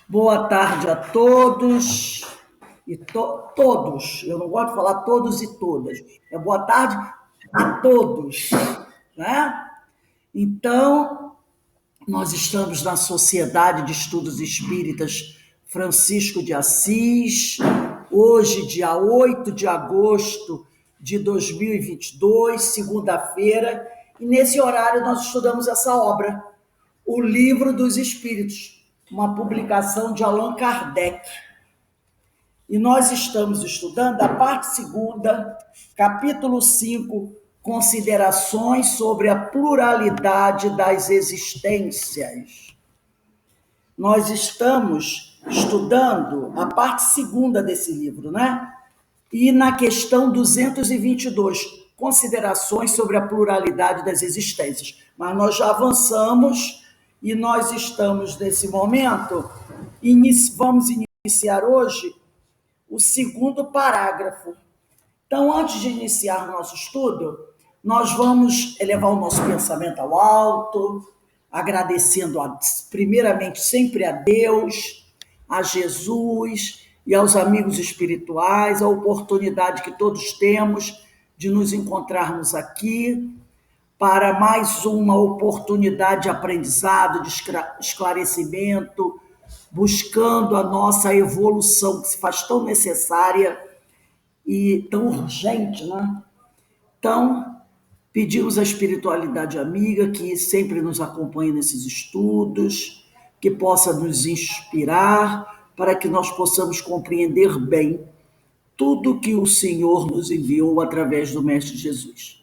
Boa tarde a todos todos. Eu não gosto de falar todos e todas. É boa tarde a todos, né? Então, nós estamos na Sociedade de Estudos Espíritas Francisco de Assis, hoje, dia 8 de agosto de 2022, segunda-feira, e nesse horário nós estudamos essa obra, O Livro dos Espíritos, uma publicação de Allan Kardec. E nós estamos estudando a parte segunda, capítulo 5, considerações sobre a pluralidade das existências. Nós estamos estudando a parte segunda desse livro, né? E na questão 222, considerações sobre a pluralidade das existências. Mas nós já avançamos e nós estamos nesse momento, vamos iniciar hoje o segundo parágrafo. Então, antes de iniciar o nosso estudo, nós vamos elevar o nosso pensamento ao alto, agradecendo primeiramente sempre a Deus, a Jesus e aos amigos espirituais, a oportunidade que todos temos de nos encontrarmos aqui para mais uma oportunidade de aprendizado, de esclarecimento, buscando a nossa evolução, que se faz tão necessária e tão urgente, né? Então, pedimos à espiritualidade amiga que sempre nos acompanhe nesses estudos, que possa nos inspirar para que nós possamos compreender bem tudo que o Senhor nos enviou através do Mestre Jesus.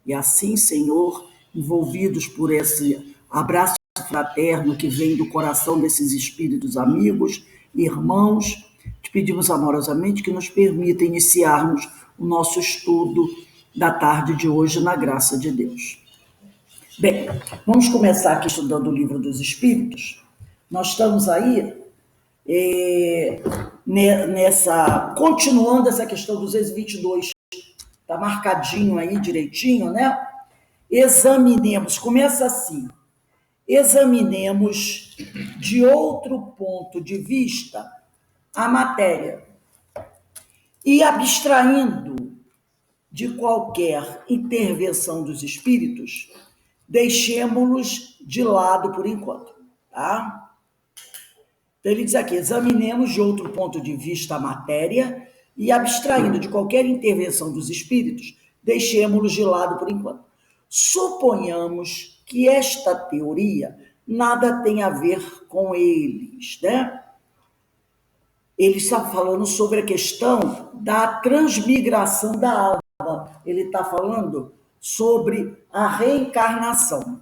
E assim, Senhor, envolvidos por esse abraço fraterno que vem do coração desses espíritos amigos, irmãos, te pedimos amorosamente que nos permita iniciarmos o nosso estudo da tarde de hoje na graça de Deus. Bem, vamos começar aqui estudando o Livro dos Espíritos. Nós estamos aí continuando essa questão 222, está marcadinho aí direitinho, né? Examinemos, começa assim, examinemos de outro ponto de vista a matéria e, abstraindo de qualquer intervenção dos espíritos, deixemos-los de lado por enquanto, tá? Então ele diz aqui, examinemos de outro ponto de vista a matéria e, abstraindo de qualquer intervenção dos espíritos, deixemos-los de lado por enquanto. Suponhamos que esta teoria nada tem a ver com eles, né? Ele está falando sobre a questão da transmigração da alma. Ele está falando sobre a reencarnação.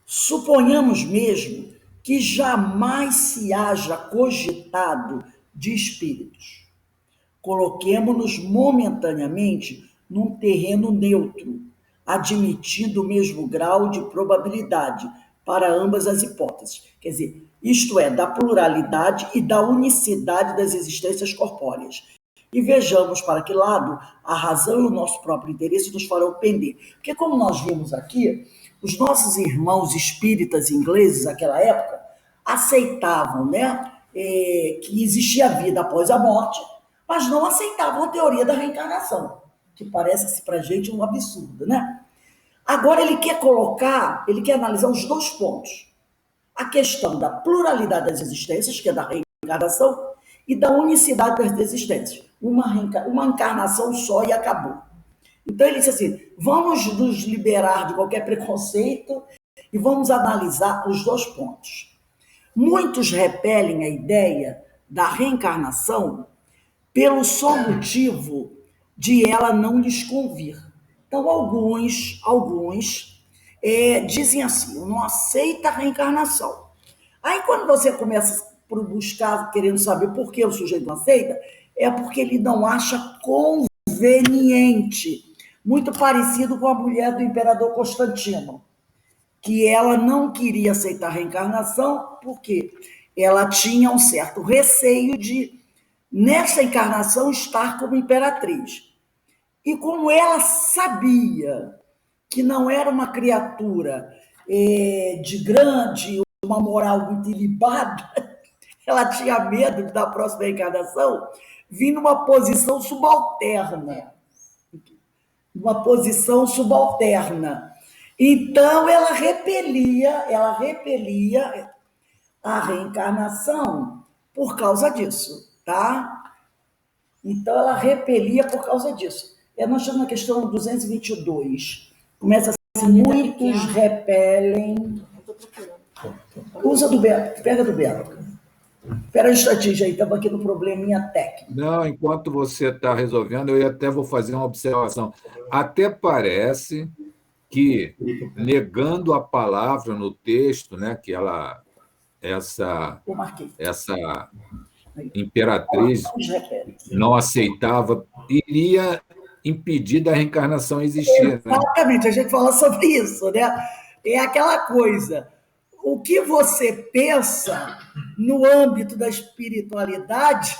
Suponhamos mesmo que jamais se haja cogitado de espíritos. Coloquemo-nos momentaneamente num terreno neutro, admitindo o mesmo grau de probabilidade para ambas as hipóteses. Quer dizer, isto é, da pluralidade e da unicidade das existências corpóreas. E vejamos para que lado a razão e o nosso próprio interesse nos farão pender. Porque, como nós vimos aqui, os nossos irmãos espíritas ingleses, naquela época, aceitavam, né, que existia vida após a morte, mas não aceitavam a teoria da reencarnação, que parece para a gente um absurdo, né? Agora ele quer analisar os dois pontos. A questão da pluralidade das existências, que é da reencarnação, e da unicidade das existências. Uma encarnação só e acabou. Então ele disse assim, vamos nos liberar de qualquer preconceito e vamos analisar os dois pontos. Muitos repelem a ideia da reencarnação pelo só motivo de ela não lhes convir. Então, alguns dizem assim, eu não aceito a reencarnação. Aí, quando você começa a buscar, querendo saber por que o sujeito não aceita, é porque ele não acha conveniente. Muito parecido com a mulher do imperador Constantino, que ela não queria aceitar a reencarnação porque ela tinha um certo receio de, nessa encarnação, estar como imperatriz. E como ela sabia que não era uma criatura de grande uma moral muito ilibada, ela tinha medo da próxima reencarnação vir numa posição subalterna. Uma posição subalterna. Então, ela repelia a reencarnação por causa disso, tá? Então, ela repelia por causa disso. Nós estamos na questão 222. Começa assim, muitos repelem... Usa do Beto, pega do Beto. Espera um instantinho, aí, estamos aqui no probleminha técnico. Não, enquanto você está resolvendo, eu até vou fazer uma observação. Até parece que, negando a palavra no texto, né, que essa imperatriz não aceitava, iria impedir da reencarnação existir. Exatamente, né? A gente fala sobre isso, né? É aquela coisa, o que você pensa no âmbito da espiritualidade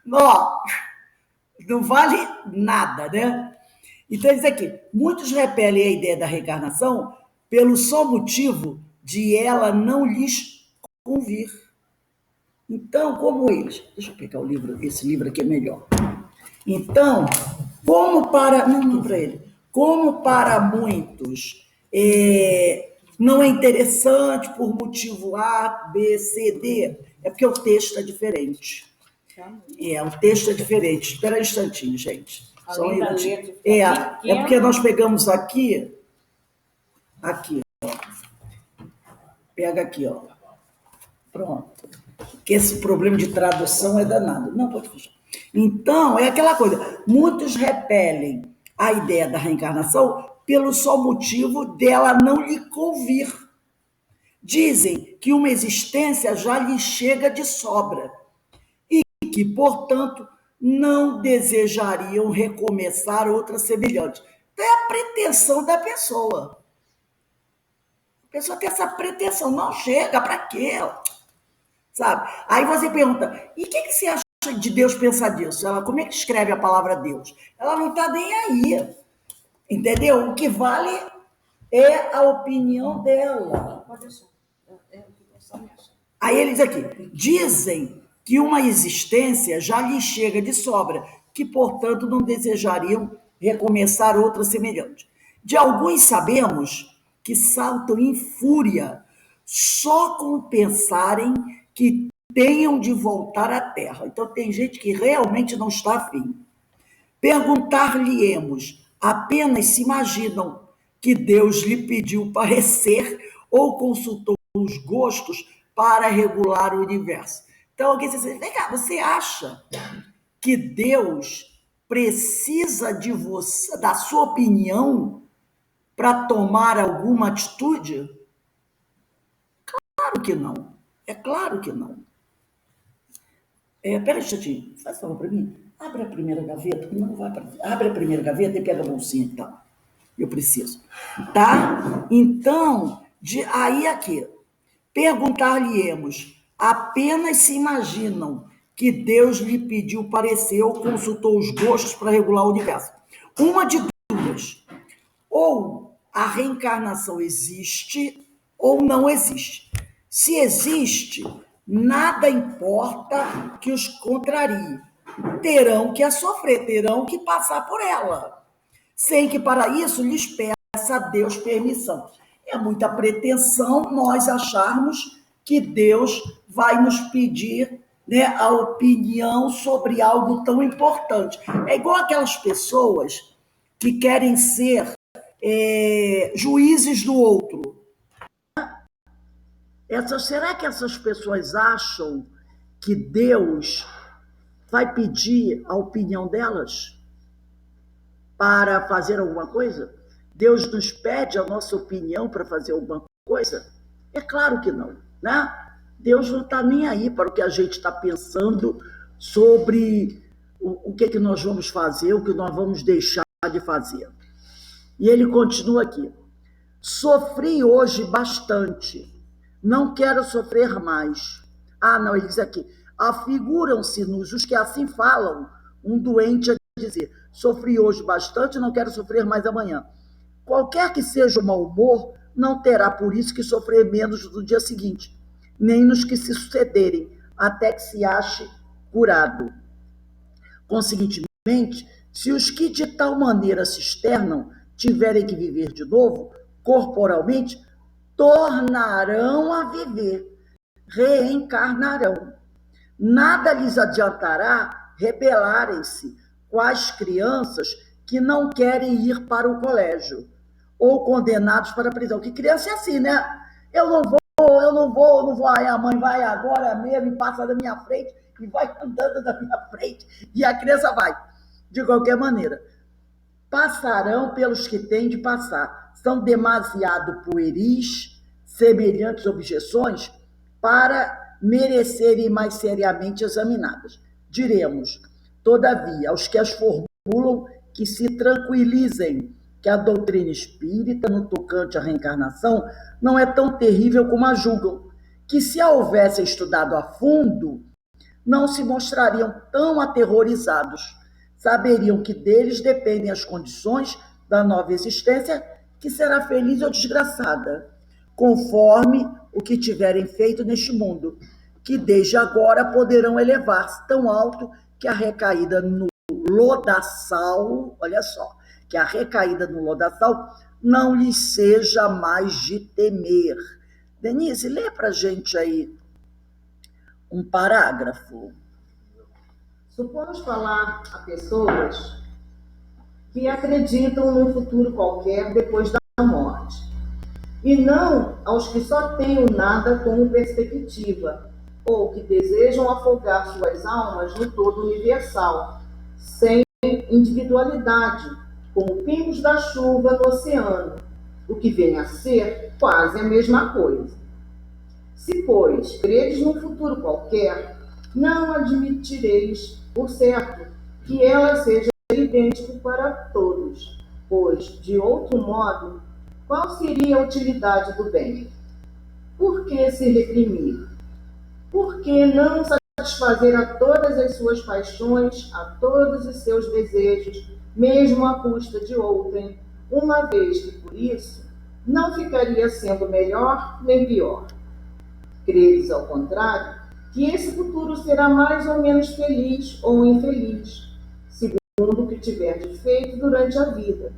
não vale nada, né? Então, diz aqui, muitos repelem a ideia da reencarnação pelo só motivo de ela não lhes convir. Então, como eles... Deixa eu pegar o livro, esse livro aqui é melhor. Então, como para muitos não é interessante por motivo A, B, C, D, é porque o texto é diferente. O texto é diferente. Espera um instantinho, gente. Só um minutinho. É porque nós pegamos aqui, ó. Pega aqui, ó. Pronto. Que esse problema de tradução é danado. Não, pode fechar. Então, é aquela coisa. Muitos repelem a ideia da reencarnação pelo só motivo dela não lhe convir. Dizem que uma existência já lhe chega de sobra e que, portanto, não desejariam recomeçar outra semelhante. Então, é a pretensão da pessoa. A pessoa tem essa pretensão. Não chega, para quê? Sabe? Aí você pergunta, e o que você acha de Deus pensar disso? Ela, como é que escreve a palavra Deus? Ela não está nem aí. Entendeu? O que vale é a opinião dela. Aí ele diz aqui, dizem que uma existência já lhe chega de sobra, que, portanto, não desejariam recomeçar outra semelhante. De alguns sabemos que saltam em fúria só com pensarem que tenham de voltar à Terra. Então, tem gente que realmente não está afim. Perguntar-lhe-emos, apenas se imaginam que Deus lhe pediu parecer ou consultou os gostos para regular o universo. Então, alguém diz assim, vem cá, você acha que Deus precisa de você, da sua opinião para tomar alguma atitude? Claro que não. É claro que não. Pera um instantinho, faz favor para mim. Abre a primeira gaveta. Não vai para... Abre a primeira gaveta e pega a bolsinha, então. Eu preciso. Tá? Então, aí aqui. Perguntar-lhe-emos, apenas se imaginam que Deus lhe pediu parecer ou consultou os gostos para regular o universo. Uma de duas. Ou a reencarnação existe ou não existe. Se existe, nada importa que os contrarie. Terão que a sofrer, terão que passar por ela. Sem que para isso lhes peça a Deus permissão. É muita pretensão nós acharmos que Deus vai nos pedir, né, a opinião sobre algo tão importante. É igual aquelas pessoas que querem ser juízes do outro. Será que essas pessoas acham que Deus vai pedir a opinião delas para fazer alguma coisa? Deus nos pede a nossa opinião para fazer alguma coisa? É claro que não, né? Deus não está nem aí para o que a gente está pensando sobre o que nós vamos fazer, o que nós vamos deixar de fazer. E ele continua aqui. Sofri hoje bastante, não quero sofrer mais. Não, ele diz aqui, afiguram-se-nos os que assim falam, um doente a dizer, sofri hoje bastante, não quero sofrer mais amanhã. Qualquer que seja o mau humor, não terá por isso que sofrer menos no dia seguinte, nem nos que se sucederem, até que se ache curado. Conseguintemente, se os que de tal maneira se externam tiverem que viver de novo, corporalmente, tornarão a viver, reencarnarão. Nada lhes adiantará rebelarem-se, quais crianças que não querem ir para o colégio, ou condenados para a prisão. Que criança é assim, né? Eu não vou, aí a mãe vai agora mesmo e passa da minha frente e vai andando da minha frente e a criança vai. De qualquer maneira, passarão pelos que têm de passar. São demasiado pueris, semelhantes objeções, para merecerem mais seriamente examinadas. Diremos, todavia, aos que as formulam, que se tranquilizem, que a doutrina espírita, no tocante à reencarnação, não é tão terrível como a julgam, que se a houvessem estudado a fundo, não se mostrariam tão aterrorizados. Saberiam que deles dependem as condições da nova existência, que será feliz ou desgraçada, conforme o que tiverem feito neste mundo, que desde agora poderão elevar-se tão alto que a recaída no lodaçal, olha só, que a recaída no lodaçal não lhes seja mais de temer. Denise, lê para a gente aí um parágrafo. Supomos falar a pessoas que acreditam num futuro qualquer depois da morte, e não aos que só têm o nada como perspectiva, ou que desejam afogar suas almas no todo universal, sem individualidade, como pingos da chuva no oceano, o que vem a ser quase a mesma coisa. Se, pois, credes num futuro qualquer, não admitireis, por certo, que ela seja idêntico para todos, pois, de outro modo, qual seria a utilidade do bem? Por que se reprimir? Por que não satisfazer a todas as suas paixões, a todos os seus desejos, mesmo à custa de outrem, uma vez que, por isso, não ficaria sendo melhor nem pior? Credes, ao contrário, que esse futuro será mais ou menos feliz ou infeliz, segundo o que tiverdes feito durante a vida.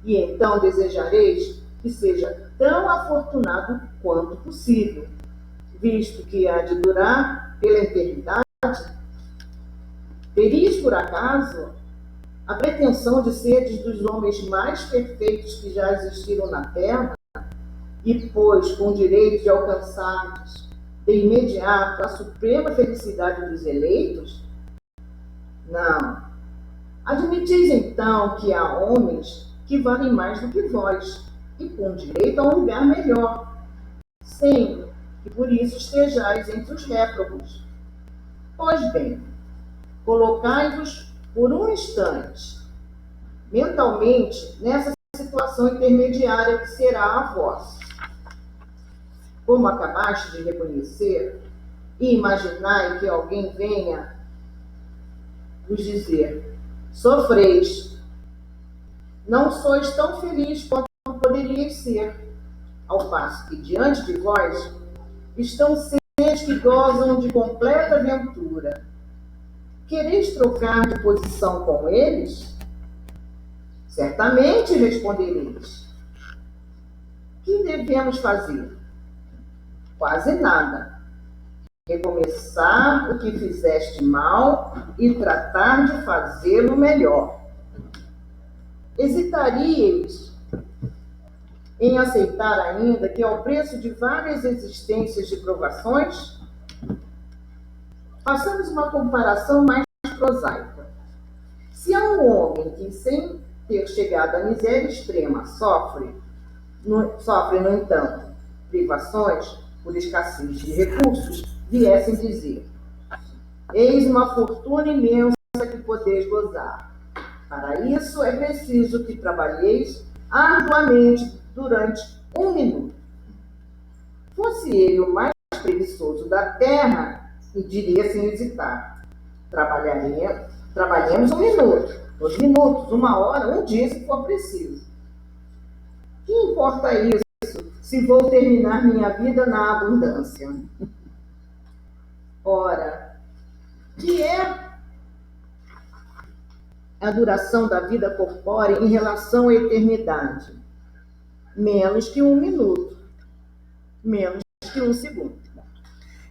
E então desejareis que seja tão afortunado quanto possível, visto que há de durar pela eternidade. Teríeis, por acaso, a pretensão de seres dos homens mais perfeitos que já existiram na Terra, e, pois, com o direito de alcançardes de imediato a suprema felicidade dos eleitos? Não. Admitis, então, que há homens que valem mais do que vós, e com direito a um lugar melhor, sem que por isso estejais entre os réprobos. Pois bem, colocai-vos por um instante, mentalmente, nessa situação intermediária que será a vossa. Como acabaste de reconhecer, e imaginai que alguém venha vos dizer: sofreis, não sois tão felizes quanto poderíeis ser, ao passo que diante de vós estão seres que gozam de completa ventura. Quereis trocar de posição com eles? Certamente respondereis. Que devemos fazer? Quase nada. Recomeçar o que fizeste mal e tratar de fazê-lo melhor. Hesitaríeis em aceitar ainda que, ao preço de várias existências de provações, façamos uma comparação mais prosaica. Se há um homem que, sem ter chegado à miséria extrema, sofre, no entanto, privações por escassez de recursos, viessem dizer: eis uma fortuna imensa que podeis gozar. Para isso é preciso que trabalheis arduamente durante 1 minuto. Fosse ele o mais preguiçoso da terra, e diria sem hesitar: trabalhemos 1 minuto, 2 minutos, 1 hora, 1 dia, se for preciso. Que importa isso se vou terminar minha vida na abundância. Ora, que é a duração da vida corpórea em relação à eternidade? Menos que 1 minuto, menos que 1 segundo.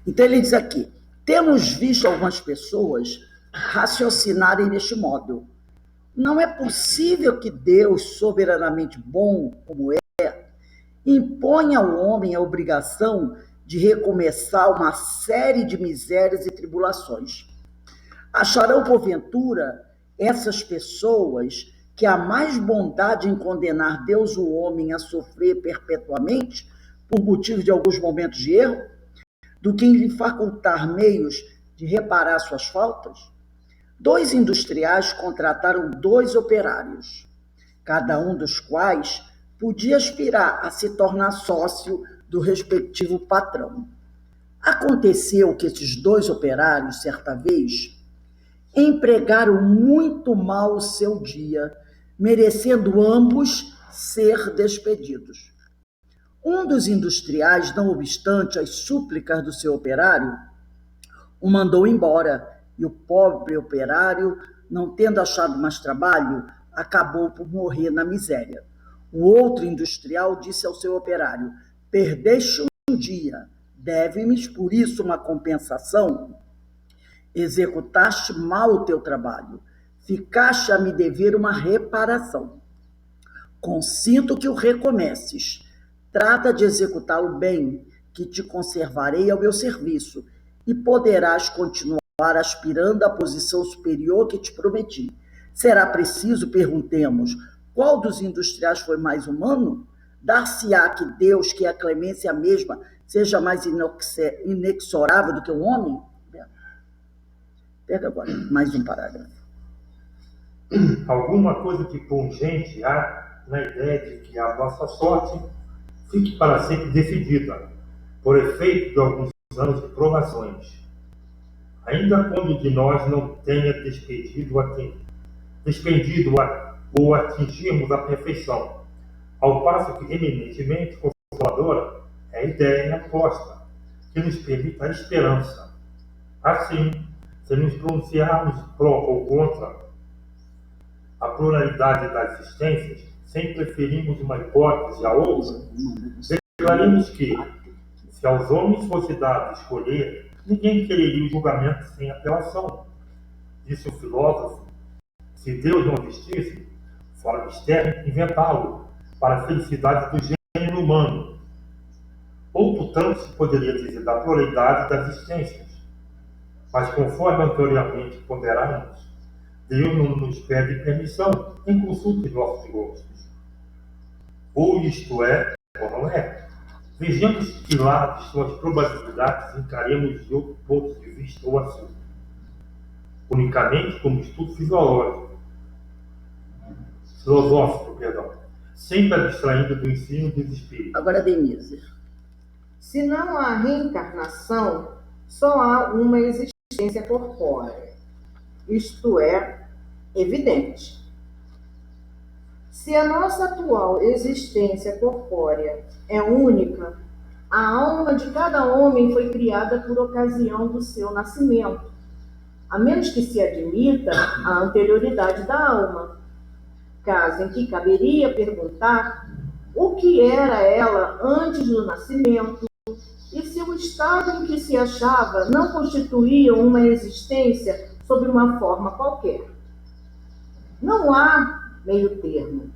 Então ele diz aqui, temos visto algumas pessoas raciocinarem deste modo. Não é possível que Deus, soberanamente bom como é, imponha ao homem a obrigação de recomeçar uma série de misérias e tribulações. Acharão, porventura, essas pessoas que há mais bondade em condenar Deus o homem a sofrer perpetuamente por motivo de alguns momentos de erro, do que em lhe facultar meios de reparar suas faltas? 2 industriais contrataram 2 operários, cada um dos quais podia aspirar a se tornar sócio do respectivo patrão. Aconteceu que esses 2 operários, certa vez, empregaram muito mal o seu dia, merecendo ambos ser despedidos. Um dos industriais, não obstante as súplicas do seu operário, o mandou embora, e o pobre operário, não tendo achado mais trabalho, acabou por morrer na miséria. O outro industrial disse ao seu operário: perdeste um dia, deve-me por isso uma compensação. Executaste mal o teu trabalho, ficaste a me dever uma reparação. Consinto que o recomeces. Trata de executá-lo bem, que te conservarei ao meu serviço, e poderás continuar aspirando à posição superior que te prometi. Será preciso, perguntemos, qual dos industriais foi mais humano? Dar-se-á que Deus, que é a clemência mesma, seja mais inexorável do que o homem? Pega agora mais um parágrafo. Alguma coisa que pungente há na ideia de que a nossa sorte fique para sempre decidida, por efeito de alguns anos de provações, ainda quando de nós não tenha despendido ou atingirmos a perfeição, ao passo que eminentemente consoladora é a ideia aposta, que nos permite a esperança. Assim, se nos pronunciarmos pró ou contra a pluralidade das existências, sem preferirmos uma hipótese à outra, declaremos que, se aos homens fosse dado escolher, ninguém quereria o julgamento sem apelação. Disse o filósofo: se Deus não existisse, fora externo, inventá-lo, para a felicidade do gênero humano. Outro tanto se poderia dizer da pluralidade das existências. Mas, conforme anteriormente ponderamos, Deus não nos pede permissão em consulta de nossos gostos. Ou isto é, ou não é. Vejamos que lá de suas probabilidades encaremos de outro ponto de vista o assunto, unicamente como estudo filosófico, sempre abstraindo do ensino dos espíritos. Agora, Denise. Se não há reencarnação, só há uma existência corpórea. Isto é evidente. Se a nossa atual existência corpórea é única, a alma de cada homem foi criada por ocasião do seu nascimento, a menos que se admita a anterioridade da alma, caso em que caberia perguntar o que era ela antes do nascimento e se o estado em que se achava não constituía uma existência sob uma forma qualquer. Não há meio termo.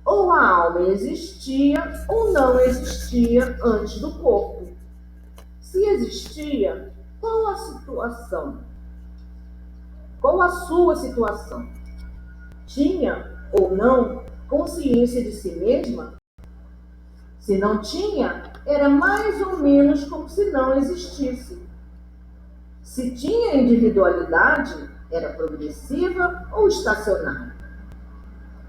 Ou a alma existia ou não existia antes do corpo. Se existia, qual a situação? Qual a sua situação? Tinha ou não consciência de si mesma? Se não tinha, era mais ou menos como se não existisse. Se tinha individualidade, era progressiva ou estacionária?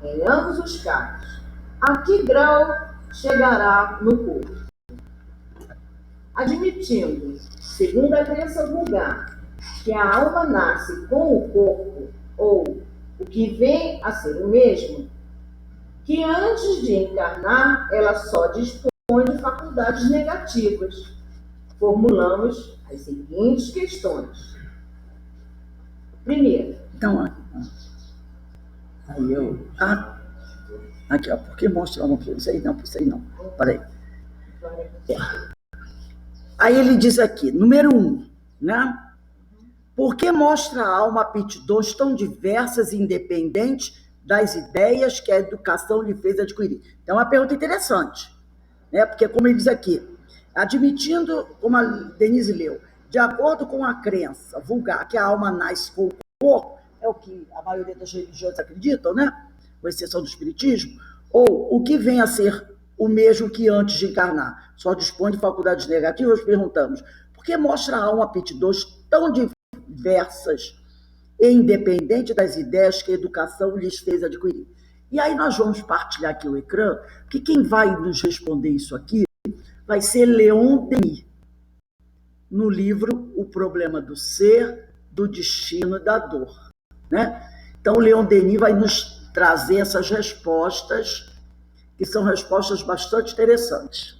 Em ambos os casos, a que grau chegará no corpo? Admitindo, segundo a crença vulgar, que a alma nasce com o corpo, ou o que vem a ser o mesmo, que antes de encarnar ela só dispõe de faculdades negativas. Formulamos as seguintes questões. Primeiro. Então, aí eu... aqui, ó, por que mostra uma coisa? Isso aí não. Peraí. Aí ele diz aqui, número 1, né? Por que mostra a alma aptidões tão diversas e independentes das ideias que a educação lhe fez adquirir? Então, é uma pergunta interessante, né? Porque, como ele diz aqui, admitindo, como a Denise leu, de acordo com a crença vulgar que a alma nasce com o corpo, é o que a maioria das religiões acreditam, né? Com exceção do espiritismo, ou o que vem a ser o mesmo que antes de encarnar, só dispõe de faculdades negativas, perguntamos, por que mostra a alma aptidões tão diversas e independente das ideias que a educação lhes fez adquirir? E aí nós vamos partilhar aqui o ecrã, porque quem vai nos responder isso aqui vai ser Leon Denis, no livro O Problema do Ser, do Destino e da Dor, né? Então, o Leon Denis vai nos trazer essas respostas, que são respostas bastante interessantes.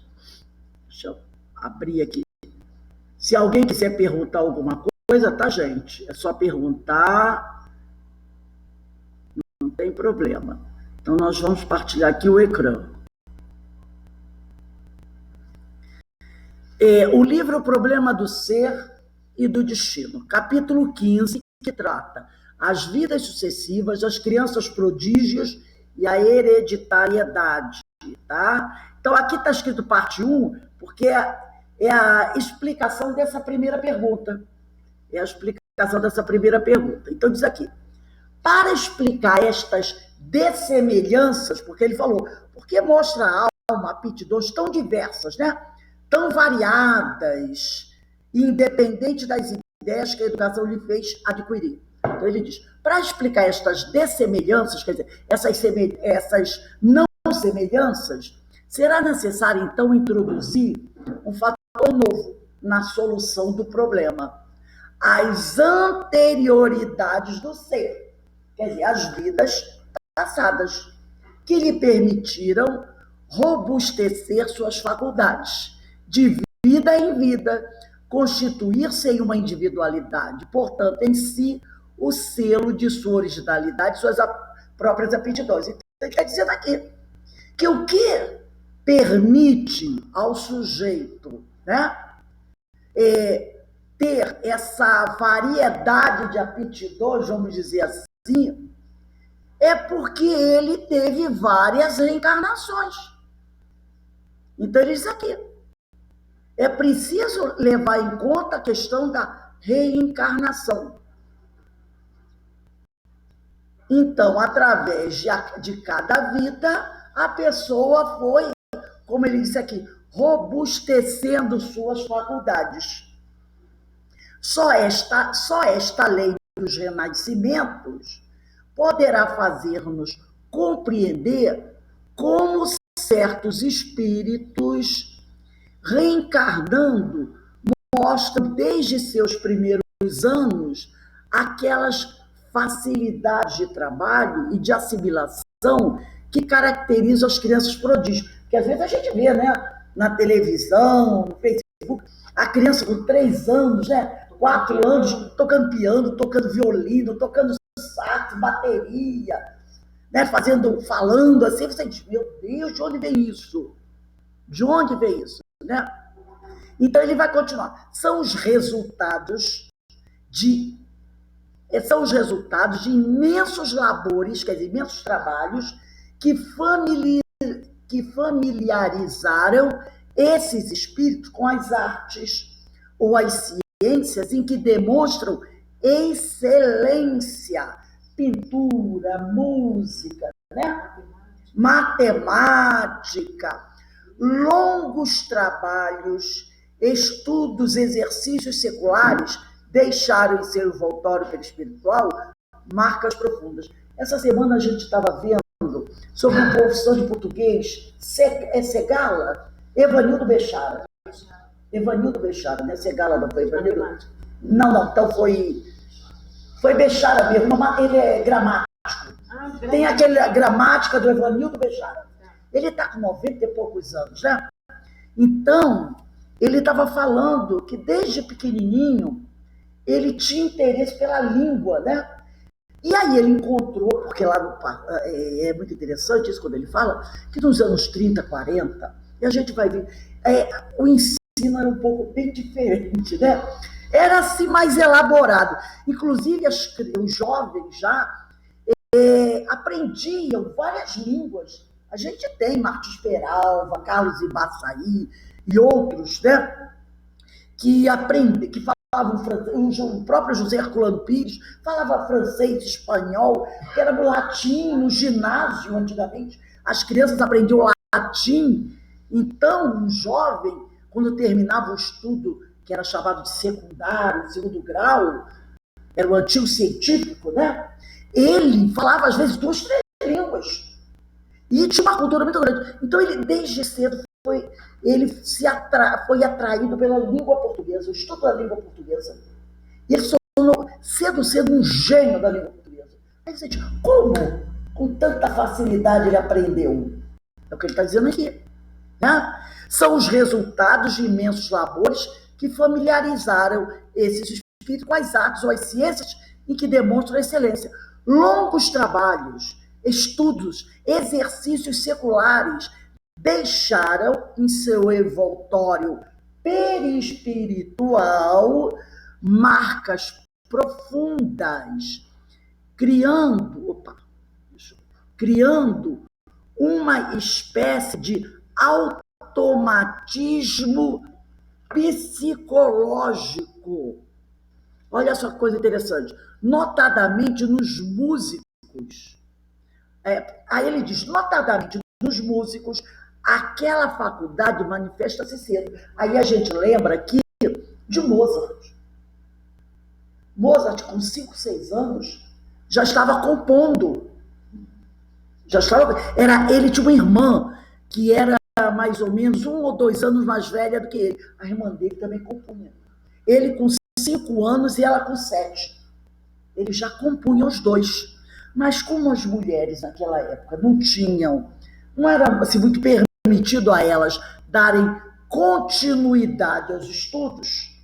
Deixa eu abrir aqui. Se alguém quiser perguntar alguma coisa, tá, gente? É só perguntar, não tem problema. Então, nós vamos partilhar aqui o ecrã. O livro O Problema do Ser e do Destino, capítulo 15, que trata as vidas sucessivas, as crianças prodígios e a hereditariedade, tá? Então, aqui está escrito parte 1, porque é a explicação dessa primeira pergunta. É a explicação dessa primeira pergunta. Então, diz aqui, para explicar estas dessemelhanças, porque ele falou, porque mostra a alma aptidões tão diversas, né? Tão variadas, independente das ideias que a educação lhe fez adquirir. Então, ele diz, para explicar estas dessemelhanças, quer dizer, essas não semelhanças, será necessário, então, introduzir um fator novo na solução do problema. As anterioridades do ser, quer dizer, as vidas passadas, que lhe permitiram robustecer suas faculdades, de vida em vida, constituir-se em uma individualidade, portanto, em si, o selo de sua originalidade, suas próprias aptidões. Então, ele está dizendo aqui que o que permite ao sujeito, né, ter essa variedade de aptidões, vamos dizer assim, é porque ele teve várias reencarnações. Então, ele diz aqui, é preciso levar em conta a questão da reencarnação. Então, através de cada vida, a pessoa foi, como ele disse aqui, robustecendo suas faculdades. Só esta lei dos renascimentos poderá fazer-nos compreender como certos espíritos, reencarnando, mostram desde seus primeiros anos aquelas facilidades de trabalho e de assimilação que caracterizam as crianças prodígios. Porque às vezes a gente vê, né, na televisão, no Facebook, a criança com 3 anos, né, 4 anos, tocando piano, tocando violino, tocando sax, bateria, né, falando assim, você diz, meu Deus, de onde vem isso? De onde vem isso? Né? Então ele vai continuar. São os resultados de imensos labores, quer dizer, imensos trabalhos que familiarizaram esses espíritos com as artes ou as ciências em que demonstram excelência, pintura, música, né? Matemática, longos trabalhos, estudos, exercícios seculares deixaram em seu envoltório perispiritual marcas profundas. Essa semana a gente estava vendo sobre um professor de português, Segala, Evanildo Bechara. Evanildo Bechara, né? Segala não foi Evanildo? Não, então foi Bechara mesmo, ele é gramático. Tem aquela gramática do Evanildo Bechara. Ele está com 90 e poucos anos, né? Então, ele estava falando que desde pequenininho ele tinha interesse pela língua, né? E aí ele encontrou, porque lá no, é muito interessante isso quando ele fala, que nos anos 30, 40, e a gente vai ver, o ensino era um pouco bem diferente, né? Era assim mais elaborado. Inclusive os jovens já aprendiam várias línguas. A gente tem Martins Peralva, Carlos Ibaçaí e outros, né? Que falavam francês. O próprio José Herculano Pires falava francês, espanhol, que era no latim, no ginásio antigamente. As crianças aprendiam latim. Então, um jovem, quando terminava o estudo, que era chamado de secundário, segundo grau, era o antigo científico, né? Ele falava, às vezes, 2, 3 línguas. E tinha uma cultura muito grande. Então, ele, desde cedo, foi atraído pela língua portuguesa, o estudo da língua portuguesa. E ele se tornou, cedo, um gênio da língua portuguesa. Aí você diz, como, com tanta facilidade, ele aprendeu? É o que ele está dizendo aqui. Né? São os resultados de imensos labores que familiarizaram esses espíritos com as artes ou as ciências em que demonstram excelência. Longos trabalhos, estudos, exercícios seculares deixaram em seu envoltório perispiritual marcas profundas, criando uma espécie de automatismo psicológico. Olha só que coisa interessante. Notadamente nos músicos. Aí ele diz, notadamente nos músicos, aquela faculdade manifesta-se cedo. Aí a gente lembra aqui de Mozart. Mozart, com 5, 6 anos, já estava compondo. Ele tinha uma irmã que era mais ou menos 1 ou 2 anos mais velha do que ele. A irmã dele também compunha. Ele com 5 anos e ela com 7. Eles já compunham os dois. Mas como as mulheres naquela época não era assim, muito permitido a elas darem continuidade aos estudos,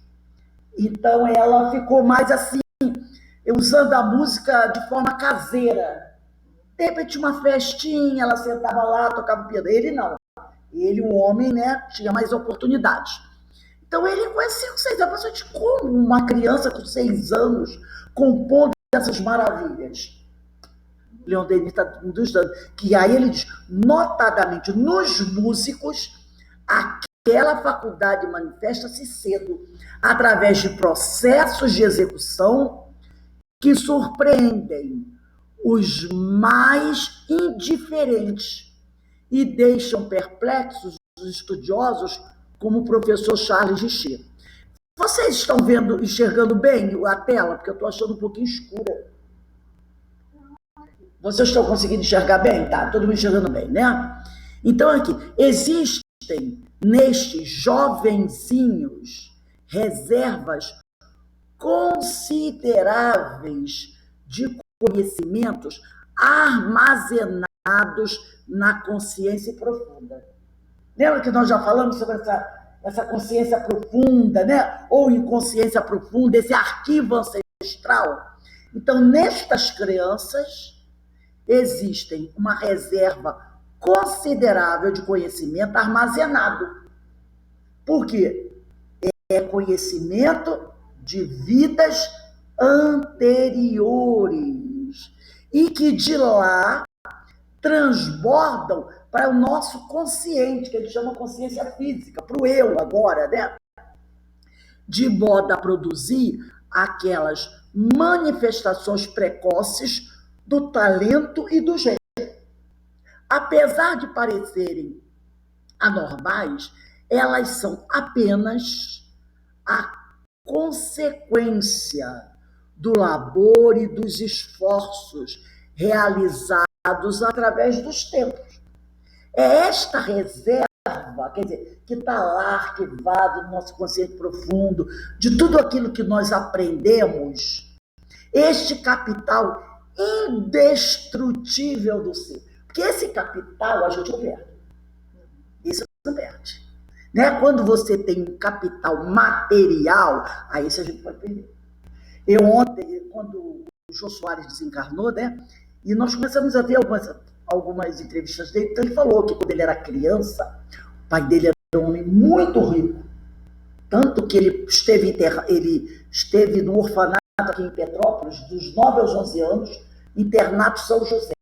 então ela ficou mais assim, usando a música de forma caseira. De repente, uma festinha, ela sentava lá, tocava piano. Ele não. Ele, o homem, né, tinha mais oportunidades. Então, ele com esses 5, 6 anos, de como uma criança com 6 anos compondo essas maravilhas. Leon Denis está nos dando. Que aí ele diz, notadamente, nos músicos, aquela faculdade manifesta-se cedo, através de processos de execução que surpreendem os mais indiferentes e deixam perplexos os estudiosos, como o professor Charles Richer. Vocês estão enxergando bem a tela? Porque eu estou achando um pouquinho escura. Vocês estão conseguindo enxergar bem? Tá, todo mundo enxergando bem, né? Então, aqui, existem nestes jovenzinhos reservas consideráveis de conhecimentos armazenados na consciência profunda. Lembra que nós já falamos sobre essa consciência profunda, né? Ou inconsciência profunda, esse arquivo ancestral? Então, nestas crianças, existem uma reserva considerável de conhecimento armazenado. Por quê? É conhecimento de vidas anteriores e que de lá transbordam para o nosso consciente, que ele chama consciência física, para o eu agora, né? De modo a produzir aquelas manifestações precoces do talento e do gênio. Apesar de parecerem anormais, elas são apenas a consequência do labor e dos esforços realizados através dos tempos. É esta reserva, quer dizer, que está lá arquivado no nosso consciente profundo, de tudo aquilo que nós aprendemos, este capital indestrutível do ser. Porque esse capital a gente não perde. Isso não perde. Né? Quando você tem um capital material, aí isso a gente pode perder. Eu ontem, quando o Jô Soares desencarnou, né? E nós começamos a ver algumas entrevistas dele, então ele falou que quando ele era criança, o pai dele era um homem muito rico, tanto que ele esteve no orfanato aqui em Petrópolis, dos 9 aos 11 anos, internato São José.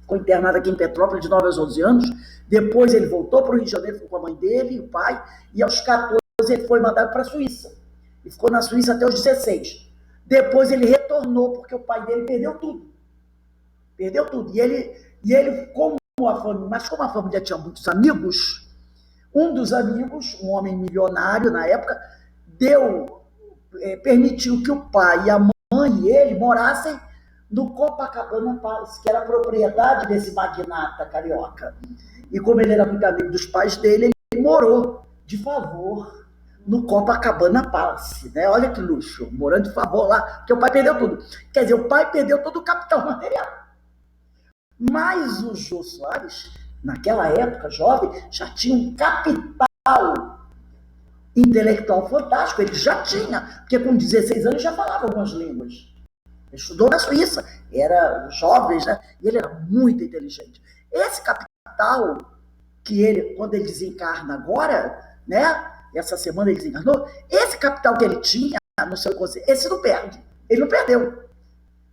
Ficou internado aqui em Petrópolis de 9 aos 11 anos, depois ele voltou para o Rio de Janeiro, ficou com a mãe dele e o pai, e aos 14 ele foi mandado para a Suíça, e ficou na Suíça até os 16. Depois ele retornou, porque o pai dele perdeu tudo. Perdeu tudo. E ele como a família tinha muitos amigos, um dos amigos, um homem milionário na época, permitiu que o pai, a mãe e ele morassem no Copacabana Palace, que era a propriedade desse magnata carioca. E como ele era muito amigo dos pais dele, ele morou de favor no Copacabana Palace, né? Olha que luxo, morando de favor lá, porque o pai perdeu tudo. Quer dizer, o pai perdeu todo o capital material. Mas o Jô Soares, naquela época, jovem, já tinha um capital intelectual fantástico. Ele já tinha, porque com 16 anos já falava algumas línguas. Ele estudou na Suíça, era jovem, né? E ele era muito inteligente. Esse capital que ele, quando ele desencarna agora, né? Essa semana ele desencarnou, esse capital que ele tinha no seu consciente, esse não perde. Ele não perdeu.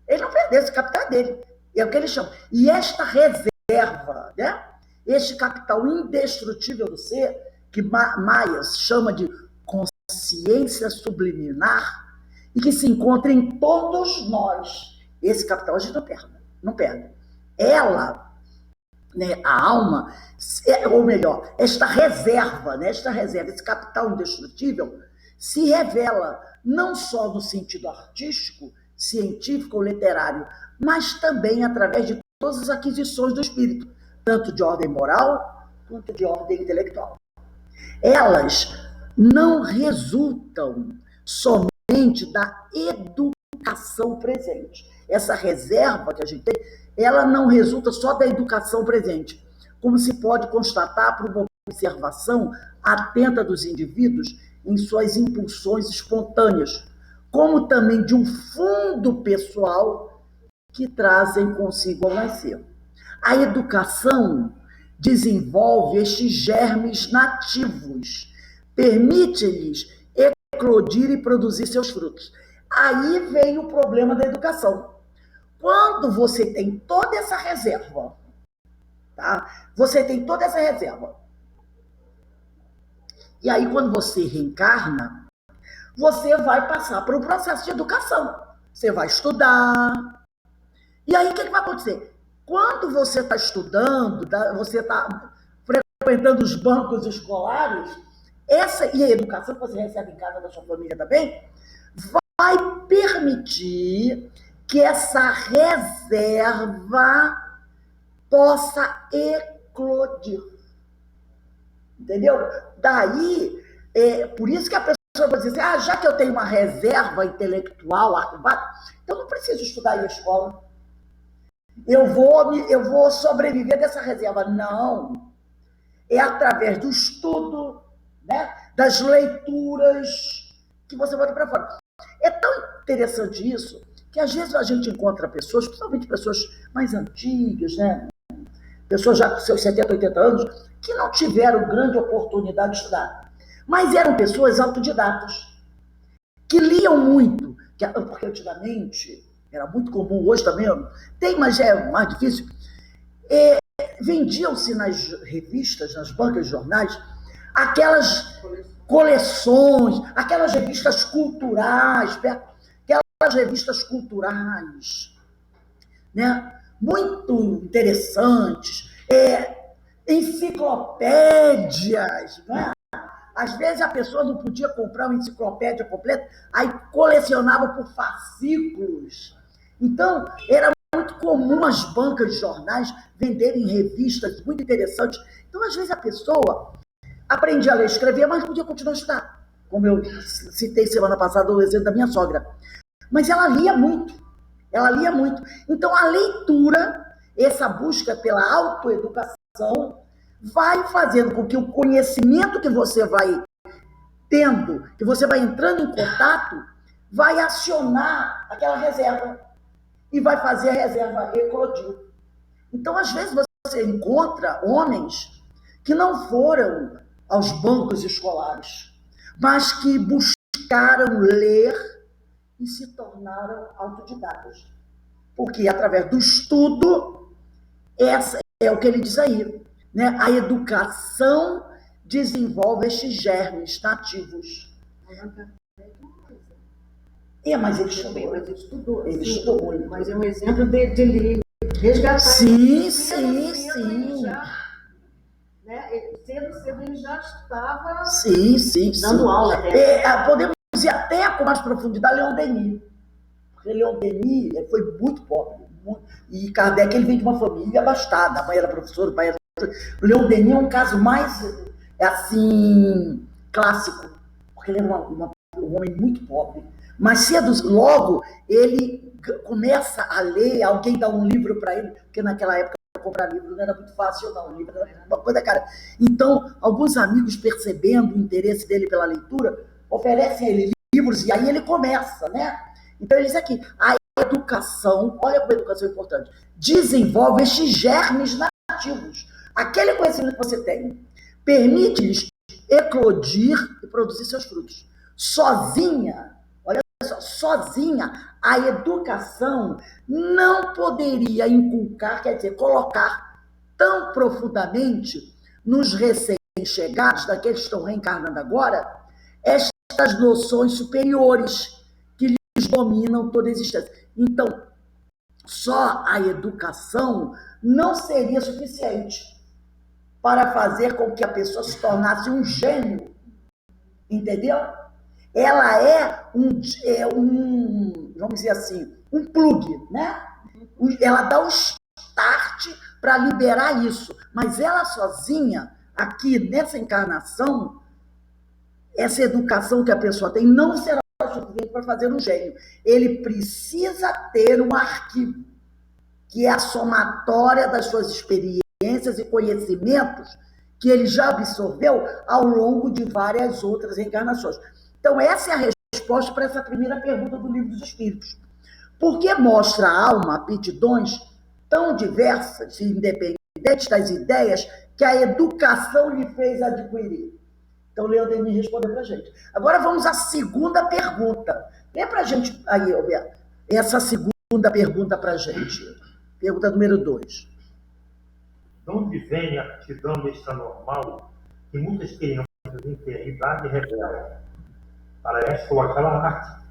Ele não perdeu, esse capital é dele. É o que ele chama. E esta reserva, né? Este capital indestrutível do ser, que Myers chama de consciência subliminar, e que se encontra em todos nós. Esse capital a gente não perde. Não perde. Ela, né, a alma, ou melhor, esta reserva, esse capital indestrutível, se revela não só no sentido artístico, científico ou literário, mas também através de todas as aquisições do espírito, tanto de ordem moral quanto de ordem intelectual. Elas não resultam somente da educação presente. Essa reserva que a gente tem, ela não resulta só da educação presente, como se pode constatar por uma observação atenta dos indivíduos em suas impulsões espontâneas, como também de um fundo pessoal que trazem consigo ao nascer. A educação desenvolve estes germes nativos, permite-lhes eclodir e produzir seus frutos. Aí vem o problema da educação. Quando você tem toda essa reserva, tá? Você tem toda essa reserva. E aí, quando você reencarna, você vai passar por um processo de educação. Você vai estudar. E aí, o que vai acontecer? Quando você está estudando, você está frequentando os bancos escolares, e a educação que você recebe em casa da sua família também, vai permitir que essa reserva possa eclodir. Entendeu? Daí, por isso que a pessoa vai dizer assim, já que eu tenho uma reserva intelectual arquivada, então não preciso estudar em escola. Eu vou sobreviver dessa reserva. Não. É através do estudo, né, das leituras, que você vai para fora. É tão interessante isso, que às vezes a gente encontra pessoas, principalmente pessoas mais antigas, né, pessoas já com seus 70, 80 anos, que não tiveram grande oportunidade de estudar. Mas eram pessoas autodidatas, que liam muito, porque antigamente era muito comum, hoje também tem, mas é mais difícil. Vendiam-se nas revistas, nas bancas de jornais, aquelas coleções, aquelas revistas culturais, né? Muito interessantes, enciclopédias, né? Às vezes a pessoa não podia comprar uma enciclopédia completa, aí colecionava por fascículos. Então, era muito comum as bancas de jornais venderem revistas muito interessantes. Então, às vezes a pessoa aprendia a ler e escrever, mas não podia continuar a estudar. Como eu citei semana passada o exemplo da minha sogra. Mas ela lia muito. Então, a leitura, essa busca pela autoeducação, vai fazendo com que o conhecimento que você vai tendo, que você vai entrando em contato, vai acionar aquela reserva e vai fazer a reserva eclodir. Então, às vezes, você encontra homens que não foram aos bancos escolares, mas que buscaram ler e se tornaram autodidatas. Porque, através do estudo, essa é o que ele diz aí, né? A educação desenvolve estes germes nativos. Mas ele estudou. Mas ele estudou. Ele estudou muito. Mas é um exemplo de ele resgatar. Sim. Cedo ele já estava Sim. dando aula. Podemos ir até com mais profundidade Leon Denis. Porque Leon Denis foi muito pobre. E Kardec ele vem de uma família abastada. A mãe era professora, o pai era professor. O Leon Denis é um caso mais, assim, clássico. Porque ele era um homem muito pobre. Mas cedo, logo, ele começa a ler, alguém dá um livro para ele, porque naquela época comprar livro não era muito fácil, não. O livro era uma coisa cara. Então, alguns amigos, percebendo o interesse dele pela leitura, oferecem a ele livros e aí ele começa, né? Então, ele diz aqui, a educação, olha como a educação é importante, desenvolve estes germes nativos. Aquele conhecimento que você tem permite-lhes eclodir e produzir seus frutos. Sozinha, olha só, sozinha, a educação não poderia inculcar, quer dizer, colocar tão profundamente nos recém-chegados, daqueles que estão reencarnando agora, estas noções superiores que lhes dominam toda a existência. Então, só a educação não seria suficiente para fazer com que a pessoa se tornasse um gênio, entendeu? Ela é vamos dizer assim, um plug, né? Ela dá o start para liberar isso, mas ela sozinha, aqui nessa encarnação, essa educação que a pessoa tem não será suficiente para fazer um gênio. Ele precisa ter um arquivo, que é a somatória das suas experiências e conhecimentos que ele já absorveu ao longo de várias outras reencarnações. Então, essa é a resposta para essa primeira pergunta do Livro dos Espíritos. Por que mostra a alma aptidões tão diversas e independentes das ideias que a educação lhe fez adquirir? Então, Leon Denis respondeu para a gente. Agora vamos à segunda pergunta. Lê para a gente aí, Alberto, essa segunda pergunta para a gente. Pergunta número 2. De onde vem a aptidão extranormal que muitas crianças em idade revelam para esta ou aquela arte,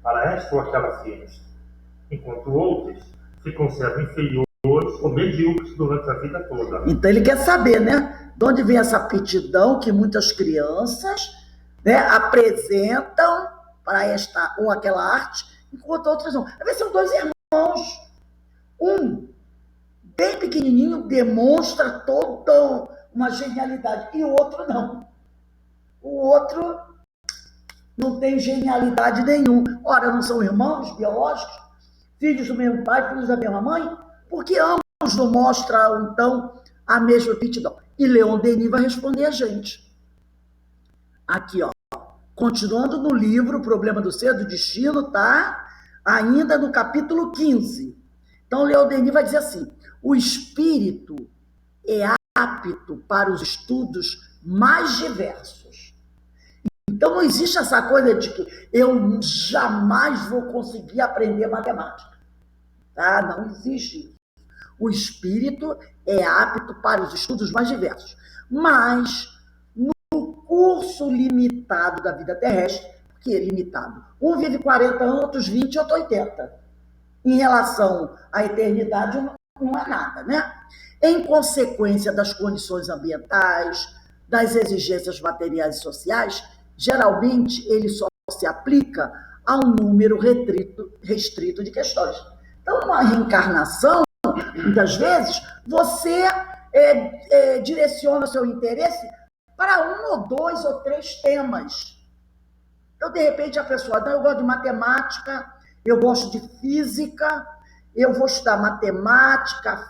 para esta ou aquela ciência, enquanto outras se conservam inferiores ou medíocres durante a vida toda? Então ele quer saber, né? De onde vem essa aptidão que muitas crianças, né, apresentam para esta ou aquela arte, enquanto outras não. Às vezes são dois irmãos. Um, bem pequenininho, demonstra toda uma genialidade, e o outro não. O outro não tem genialidade nenhuma. Ora, não são irmãos biológicos, filhos do mesmo pai, filhos da mesma mãe? Porque ambos não mostram, então, a mesma aptidão. E Leon Denis vai responder a gente. Aqui, ó. Continuando no livro O Problema do Ser, do Destino, tá? Ainda no capítulo 15. Então, Leon Denis vai dizer assim: o espírito é apto para os estudos mais diversos. Então, não existe essa coisa de que eu jamais vou conseguir aprender matemática. Tá? Não existe isso. O espírito é apto para os estudos mais diversos. Mas, no curso limitado da vida terrestre, que é limitado, um vive 40 anos, outros 20, outros 80. Em relação à eternidade, não é nada, né? Em consequência das condições ambientais, das exigências materiais e sociais, geralmente ele só se aplica a um número restrito de questões. Então, uma reencarnação, muitas vezes, você direciona seu interesse para um ou dois ou três temas. Então, de repente, a pessoa, eu gosto de matemática, eu gosto de física, eu vou estudar matemática,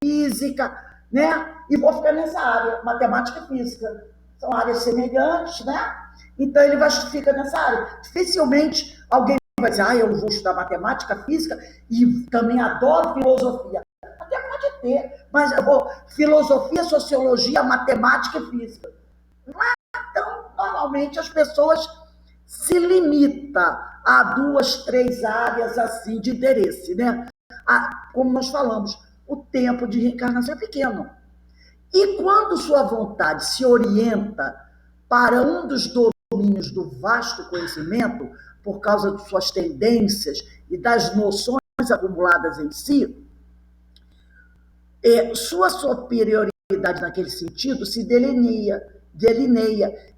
física, né? E vou ficar nessa área, matemática e física. São áreas semelhantes, né? Então ele fica nessa área. Dificilmente alguém vai dizer, eu vou estudar matemática, física e também adoro filosofia. Até pode ter, mas eu vou filosofia, sociologia, matemática e física. Não é? Então, normalmente as pessoas se limitam a 2, 3 áreas assim de interesse, né? Como nós falamos, o tempo de reencarnação é pequeno. E quando sua vontade se orienta para um dos domínios do vasto conhecimento, por causa de suas tendências e das noções acumuladas em si, sua superioridade naquele sentido se delineia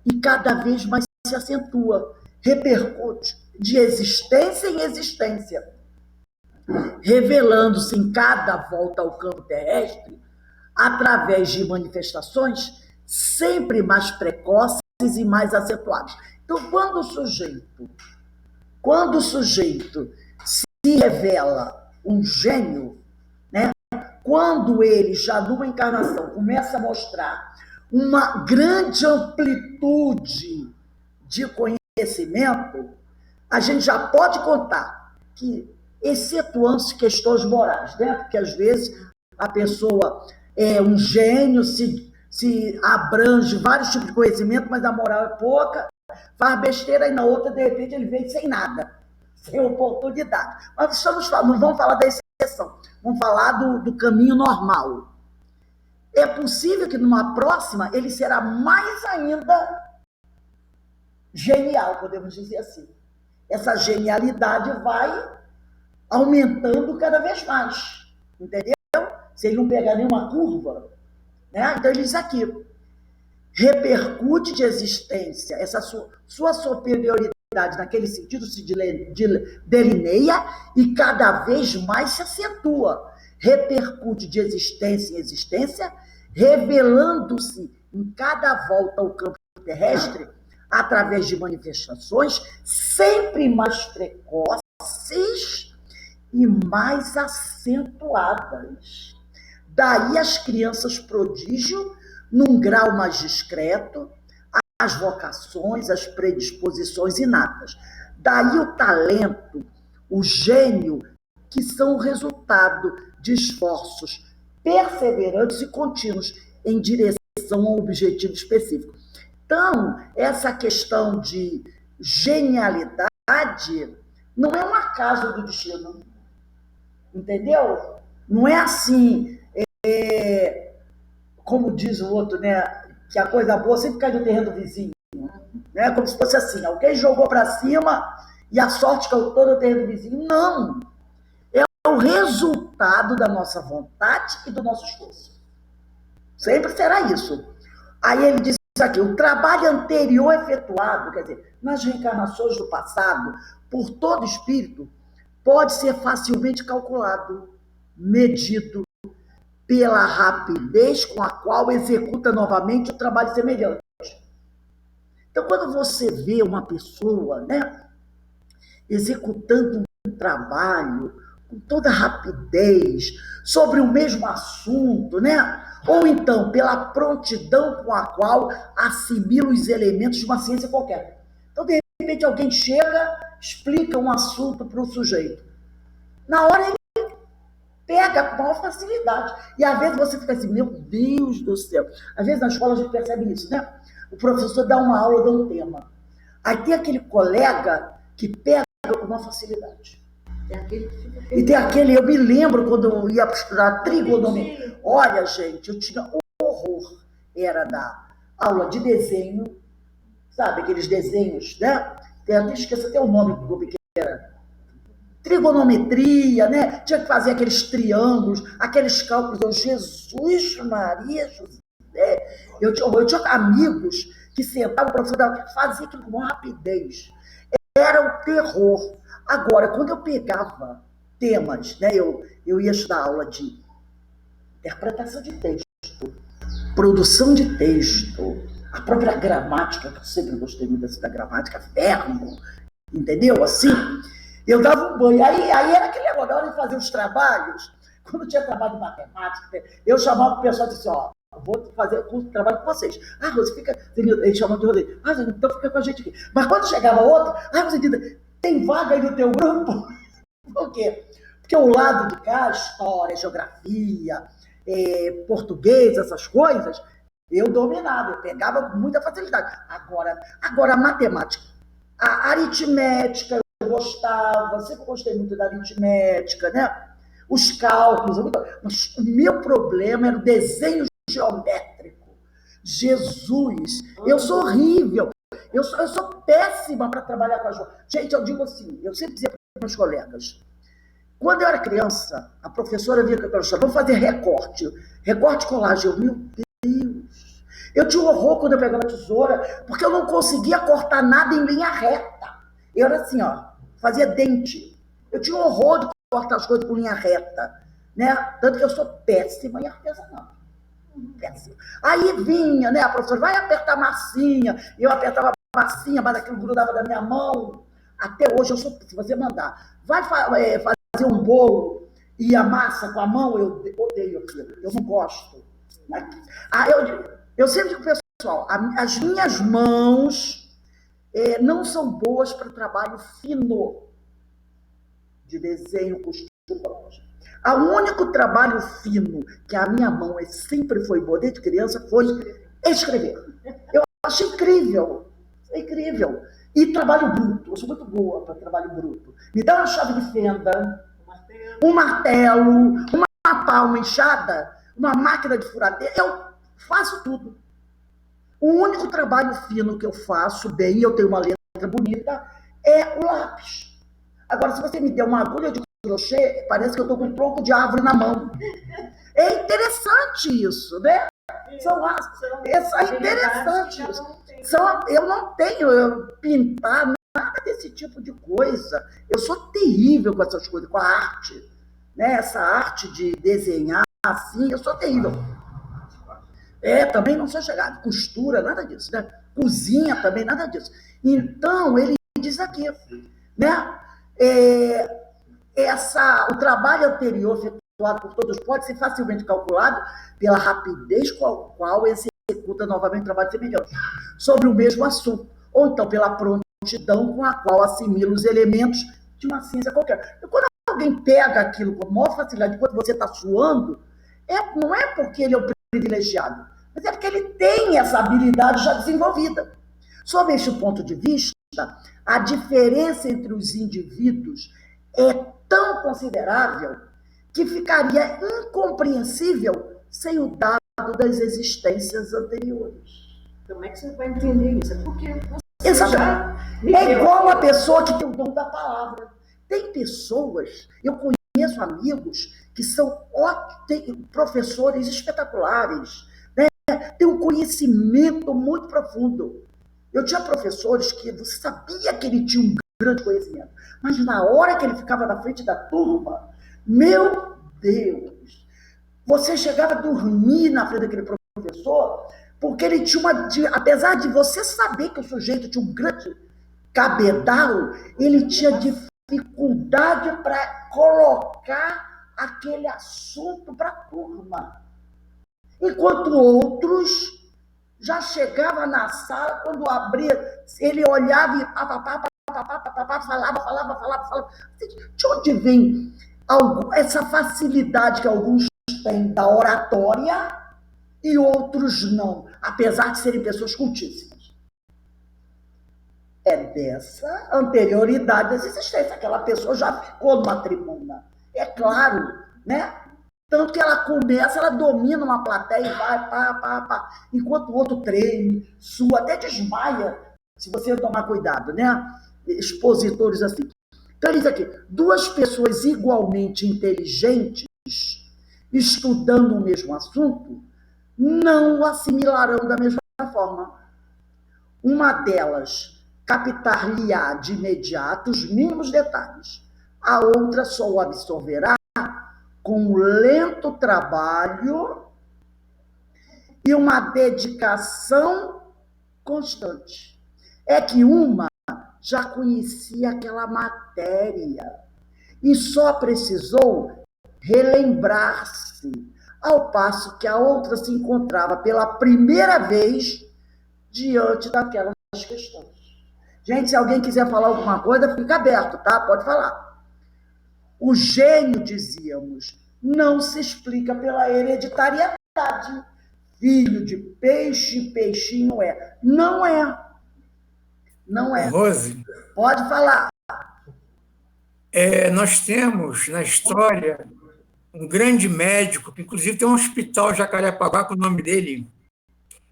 e cada vez mais se acentua, repercute de existência em existência, revelando-se em cada volta ao campo terrestre através de manifestações sempre mais precoces e mais acentuadas. Então, quando o sujeito se revela um gênio, né? Quando ele, já numa encarnação, começa a mostrar uma grande amplitude de conhecimento, a gente já pode contar que, excetuando-se questões morais, né? Porque às vezes a pessoa é um gênio, se abrange vários tipos de conhecimento, mas a moral é pouca, faz besteira e na outra, de repente, ele vem sem nada, sem oportunidade. Mas não vamos falar da exceção, vamos falar do caminho normal. É possível que numa próxima ele será mais ainda genial, podemos dizer assim. Essa genialidade vai aumentando cada vez mais, entendeu? Se ele não pegar nenhuma curva, né? Então ele diz aqui, repercute de existência, essa sua superioridade naquele sentido se delineia e cada vez mais se acentua, repercute de existência em existência, revelando-se em cada volta ao campo terrestre através de manifestações sempre mais precoces e mais acentuadas. Daí as crianças prodígio, num grau mais discreto, as vocações, as predisposições inatas. Daí o talento, o gênio, que são o resultado de esforços perseverantes e contínuos em direção a um objetivo específico. Então, essa questão de genialidade não é um acaso do destino, entendeu? Não é assim, como diz o outro, né, que a coisa boa sempre cai no terreno do vizinho, né? Como se fosse assim, alguém jogou para cima e a sorte caiu toda no terreno do vizinho. Não, é o resultado da nossa vontade e do nosso esforço. Sempre será isso. Aí ele diz aqui, o trabalho anterior efetuado, quer dizer, nas reencarnações do passado, por todo espírito, pode ser facilmente calculado, medido pela rapidez com a qual executa novamente o trabalho semelhante. Então, quando você vê uma pessoa, né, executando um trabalho com toda rapidez, sobre o mesmo assunto, né? Ou então pela prontidão com a qual assimila os elementos de uma ciência qualquer. Então, de repente, alguém chega, explica um assunto para o sujeito. Na hora ele pega com maior facilidade. E às vezes você fica assim, meu Deus do céu. Às vezes na escola a gente percebe isso, né? O professor dá uma aula, dá um tema. Aí tem aquele colega que pega com maior facilidade. E tem aquele, eu me lembro quando eu ia estudar trigonometria. Olha, gente, eu tinha horror. Era da aula de desenho, sabe, aqueles desenhos, né? Eu esqueço até o nome do grupo que era. Trigonometria, né? Tinha que fazer aqueles triângulos, aqueles cálculos. Eu, Jesus Maria, José. Eu tinha amigos que sentavam, o professor fazia aquilo com uma rapidez. Era um terror. Agora, quando eu pegava temas, né, eu ia estudar aula de interpretação de texto, produção de texto, a própria gramática, que eu sempre gostei muito da gramática, verbo, entendeu? Assim, eu dava um banho. Aí era aquele negócio, na hora de fazer os trabalhos, Quando tinha trabalho de matemática, eu chamava o pessoal e disse, ó, vou fazer curso de trabalho com vocês. Ah, Rose, fica... Eles chamam de Rose. Ah, então fica com a gente aqui. Mas quando chegava outro, ah, Rose, tem vaga aí no teu grupo? Por quê? Porque o lado de cá, história, geografia, português, essas coisas, eu dominava, eu pegava com muita facilidade. Agora a matemática, a aritmética, eu gostava, sempre gostei muito da aritmética, né? Os cálculos, mas o meu problema era o desenho geométrico. Jesus, eu sou horrível, eu sou péssima para trabalhar com a geometria. Gente, eu digo assim, eu sempre dizia para os meus colegas, quando eu era criança, a professora via que eu falava, vamos fazer recorte colagem. Meu Deus, eu tinha um horror quando eu pegava a tesoura, porque eu não conseguia cortar nada em linha reta. Eu era assim, ó, fazia dente. Eu tinha um horror de cortar as coisas com linha reta, né? Tanto que eu sou péssima em artesanato. Péssima. Aí vinha, né, a professora, vai apertar a massinha. Eu apertava a massinha, mas aquilo grudava da minha mão. Até hoje, se você mandar, vai fazer um bolo e a massa com a mão, eu odeio aquilo, eu não gosto. Eu sempre digo, pessoal, as minhas mãos não são boas para trabalho fino de desenho, costura. O único trabalho fino que a minha mão sempre foi boa, desde criança, foi escrever. Eu acho incrível, incrível. E trabalho bruto, eu sou muito boa para trabalho bruto. Me dá uma chave de fenda, um martelo, uma palma inchada, uma máquina de furadeira, eu faço tudo. O único trabalho fino que eu faço bem, eu tenho uma letra bonita, é o lápis. Agora, se você me der uma agulha de crochê, parece que eu estou com um tronco de árvore na mão. É interessante isso, né? É interessante isso. Eu não tenho pintar, nada desse tipo de coisa. Eu sou terrível com essas coisas, com a arte. Né? Essa arte de desenhar assim, eu sou terrível. Também não sou chegada. Costura, nada disso. Né? Cozinha também, nada disso. Então, ele diz aqui, né? O trabalho anterior efetuado por todos pode ser facilmente calculado pela rapidez com a qual executa novamente o trabalho semelhante sobre o mesmo assunto, ou então pela prontidão com a qual assimila os elementos de uma ciência qualquer. Quando alguém pega aquilo com maior facilidade, enquanto você está suando, não é porque ele é um privilegiado, mas é porque ele tem essa habilidade já desenvolvida. Sob este ponto de vista, a diferença entre os indivíduos é tão considerável que ficaria incompreensível sem o dado das existências anteriores. Como é que você vai entender isso? É porque você exatamente. É igual a pessoa que tem o dom da palavra. Tem pessoas, eu conheço amigos que são professores espetaculares, né? Tem um conhecimento muito profundo. Eu tinha professores que você sabia que ele tinha um grande conhecimento, mas na hora que ele ficava na frente da turma, meu Deus, você chegava a dormir na frente daquele professor, porque ele tinha apesar de você saber que o sujeito tinha um grande cabedal, ele tinha dificuldade para colocar aquele assunto para a turma. Enquanto outros já chegava na sala, quando abria, ele olhava e falava. De onde vem essa facilidade que alguns têm da oratória e outros não, apesar de serem pessoas cultíssimas? É dessa anterioridade dessa existência. Aquela pessoa já ficou numa tribuna. É claro, né? Tanto que ela começa, ela domina uma plateia e vai, pá, enquanto o outro treme, sua, até desmaia, se você não tomar cuidado, né? Expositores assim. Então, ele diz aqui, duas pessoas igualmente inteligentes, estudando o mesmo assunto, não o assimilarão da mesma forma. Uma delas captar-lhe-á de imediato os mínimos detalhes, a outra só o absorverá com um lento trabalho e uma dedicação constante. É que uma já conhecia aquela matéria e só precisou relembrar-se, ao passo que a outra se encontrava pela primeira vez diante daquelas questões. Gente, se alguém quiser falar alguma coisa, fica aberto, tá? Pode falar. O gênio, dizíamos, não se explica pela hereditariedade. Filho de peixe, peixinho é. Não é. Não é. Rose, Pode falar. nós temos na história um grande médico, que inclusive tem um hospital Jacarepaguá com o nome dele,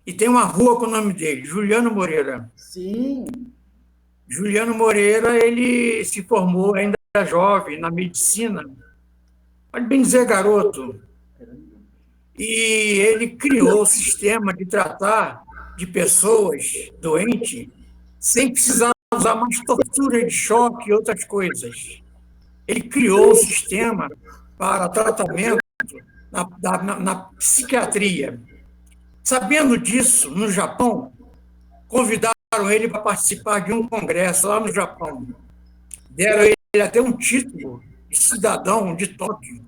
e tem uma rua com o nome dele, Juliano Moreira. Sim. Juliano Moreira, ele se formou ainda jovem na medicina, pode bem dizer garoto, e ele criou o sistema de tratar de pessoas doentes sem precisar usar mais tortura de choque e outras coisas. Ele criou o sistema para tratamento na psiquiatria. Sabendo disso, no Japão, convidaram ele para participar de um congresso lá no Japão. Deram ele até um título de cidadão de Tóquio.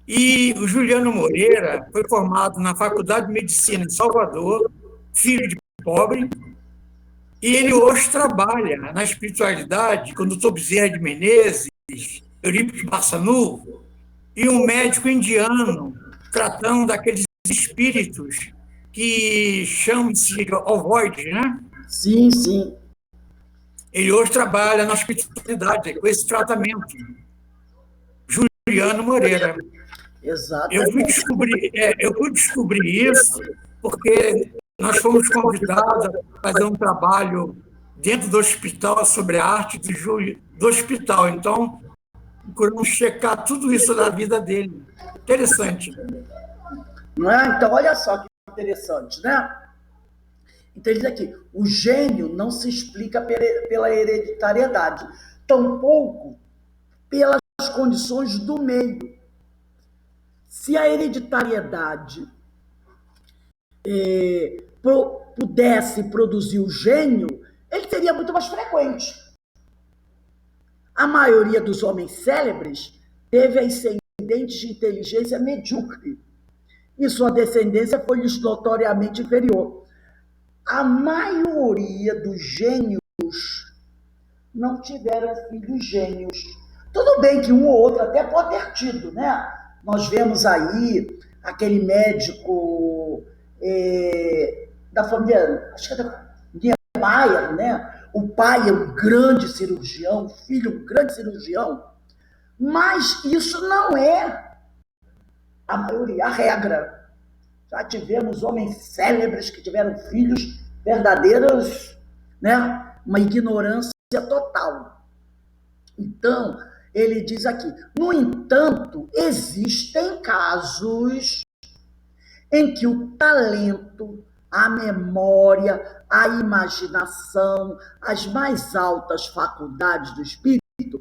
E o Juliano Moreira foi formado na Faculdade de Medicina em Salvador, filho de pobre, e ele hoje trabalha na espiritualidade com o Dr. Bezerra de Menezes, Eurípides Barçanu, e um médico indiano tratando daqueles espíritos que chamam-se ovoides, né? Sim, sim. Ele hoje trabalha na espiritualidade com esse tratamento. Juliano Moreira. Exato. Eu fui descobrir isso porque nós fomos convidados a fazer um trabalho dentro do hospital sobre a arte do hospital. Então, procuramos checar tudo isso da vida dele. Interessante. Não é? Então, olha só que interessante, né? Então, ele diz aqui, o gênio não se explica pela hereditariedade, tampouco pelas condições do meio. Se a hereditariedade pudesse produzir o gênio, ele seria muito mais frequente. A maioria dos homens célebres teve ascendentes de inteligência medíocre, e sua descendência foi-lhes notoriamente inferior. A maioria dos gênios não tiveram filhos gênios. Tudo bem que um ou outro até pode ter tido, né? Nós vemos aí aquele médico da família, acho que é da Niemeyer, né? O pai é um grande cirurgião, o filho é um grande cirurgião, mas isso não é a maioria, a regra. Já tivemos homens célebres que tiveram filhos verdadeiros, né? Uma ignorância total. Então, ele diz aqui, no entanto, existem casos em que o talento, a memória, a imaginação, as mais altas faculdades do espírito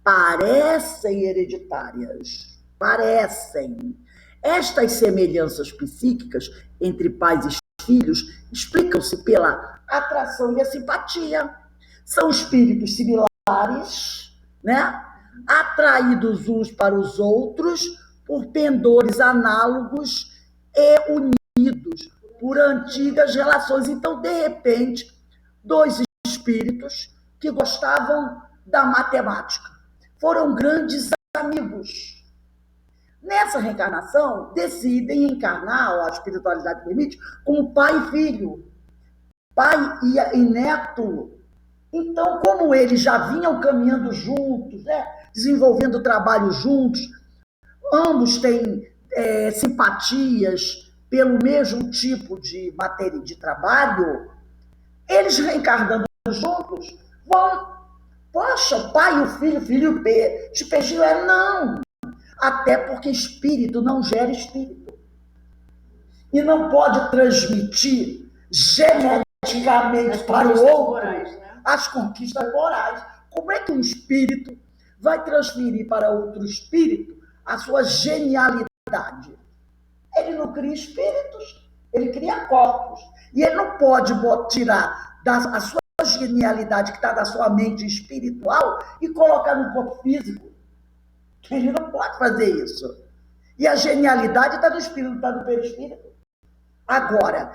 parecem hereditárias. Parecem. Estas semelhanças psíquicas entre pais e filhos explicam-se pela atração e a simpatia. São espíritos similares, né? Atraídos uns para os outros por pendores análogos e unidos por antigas relações. Então, de repente, dois espíritos que gostavam da matemática foram grandes amigos. Nessa reencarnação, decidem encarnar, ou a espiritualidade permite, como pai e filho, pai e neto. Então, como eles já vinham caminhando juntos, né, desenvolvendo trabalho juntos, ambos têm simpatias pelo mesmo tipo de matéria de trabalho, eles reencarnando juntos vão, poxa, o pai e o filho e o peixinho não. Até porque espírito não gera espírito. E não pode transmitir geneticamente para o outro as conquistas morais. Como é que um espírito vai transferir para outro espírito a sua genialidade? Ele não cria espíritos, ele cria corpos. E ele não pode tirar a sua genialidade que está na sua mente espiritual e colocar no corpo físico. Ele não pode fazer isso. E a genialidade está no espírito, está no perispírito. Agora,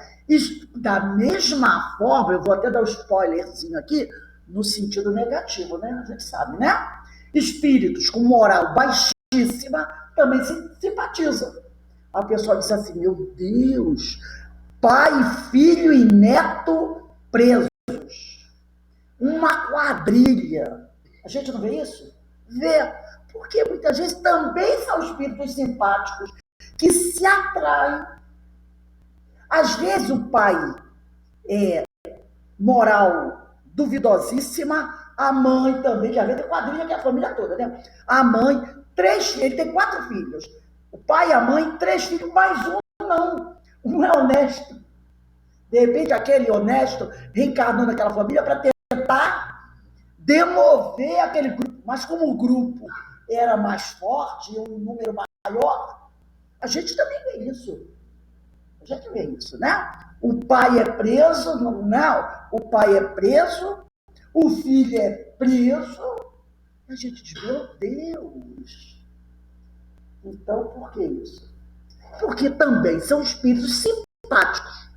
da mesma forma, eu vou até dar um spoilerzinho aqui, no sentido negativo, né? A gente sabe, né? Espíritos com moral baixíssima também se simpatizam. A pessoa diz assim, meu Deus, pai, filho e neto presos. Uma quadrilha. A gente não vê isso? Vê. Porque muitas vezes também são espíritos simpáticos que se atraem. Às vezes o pai é moral duvidosíssima, a mãe também, que às vezes é quadrilha, que é a família toda, né? A mãe, 3 filhos, ele tem 4 filhos. O pai e a mãe, 3 filhos, mais um não. Um é honesto. De repente, aquele honesto reencarnou naquela família para tentar demover aquele grupo. Mas como o grupo era mais forte, um número maior, a gente também vê isso. A gente vê isso, né? O pai é preso, não, o pai é preso, o filho é preso. A gente diz, meu Deus. Então, por que isso? Porque também são espíritos simpáticos.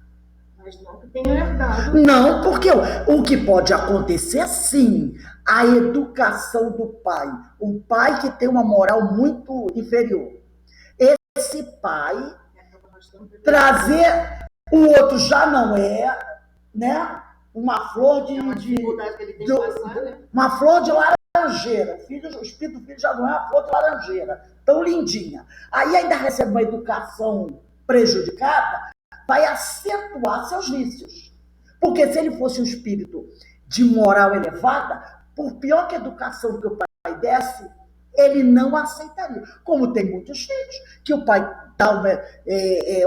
Mas não que tenham herdado. Não, porque o que pode acontecer, sim, a educação do pai. O pai que tem uma moral muito inferior. Esse pai trazer, o outro já não é, né? Uma flor de uma flor de laranjeira. O espírito do filho já não é uma flor de laranjeira, tão lindinha. Aí ainda recebe uma educação prejudicada, vai acentuar seus vícios. Porque se ele fosse um espírito de moral elevada, por pior que a educação que o pai desse, ele não aceitaria. Como tem muitos filhos, que o pai dá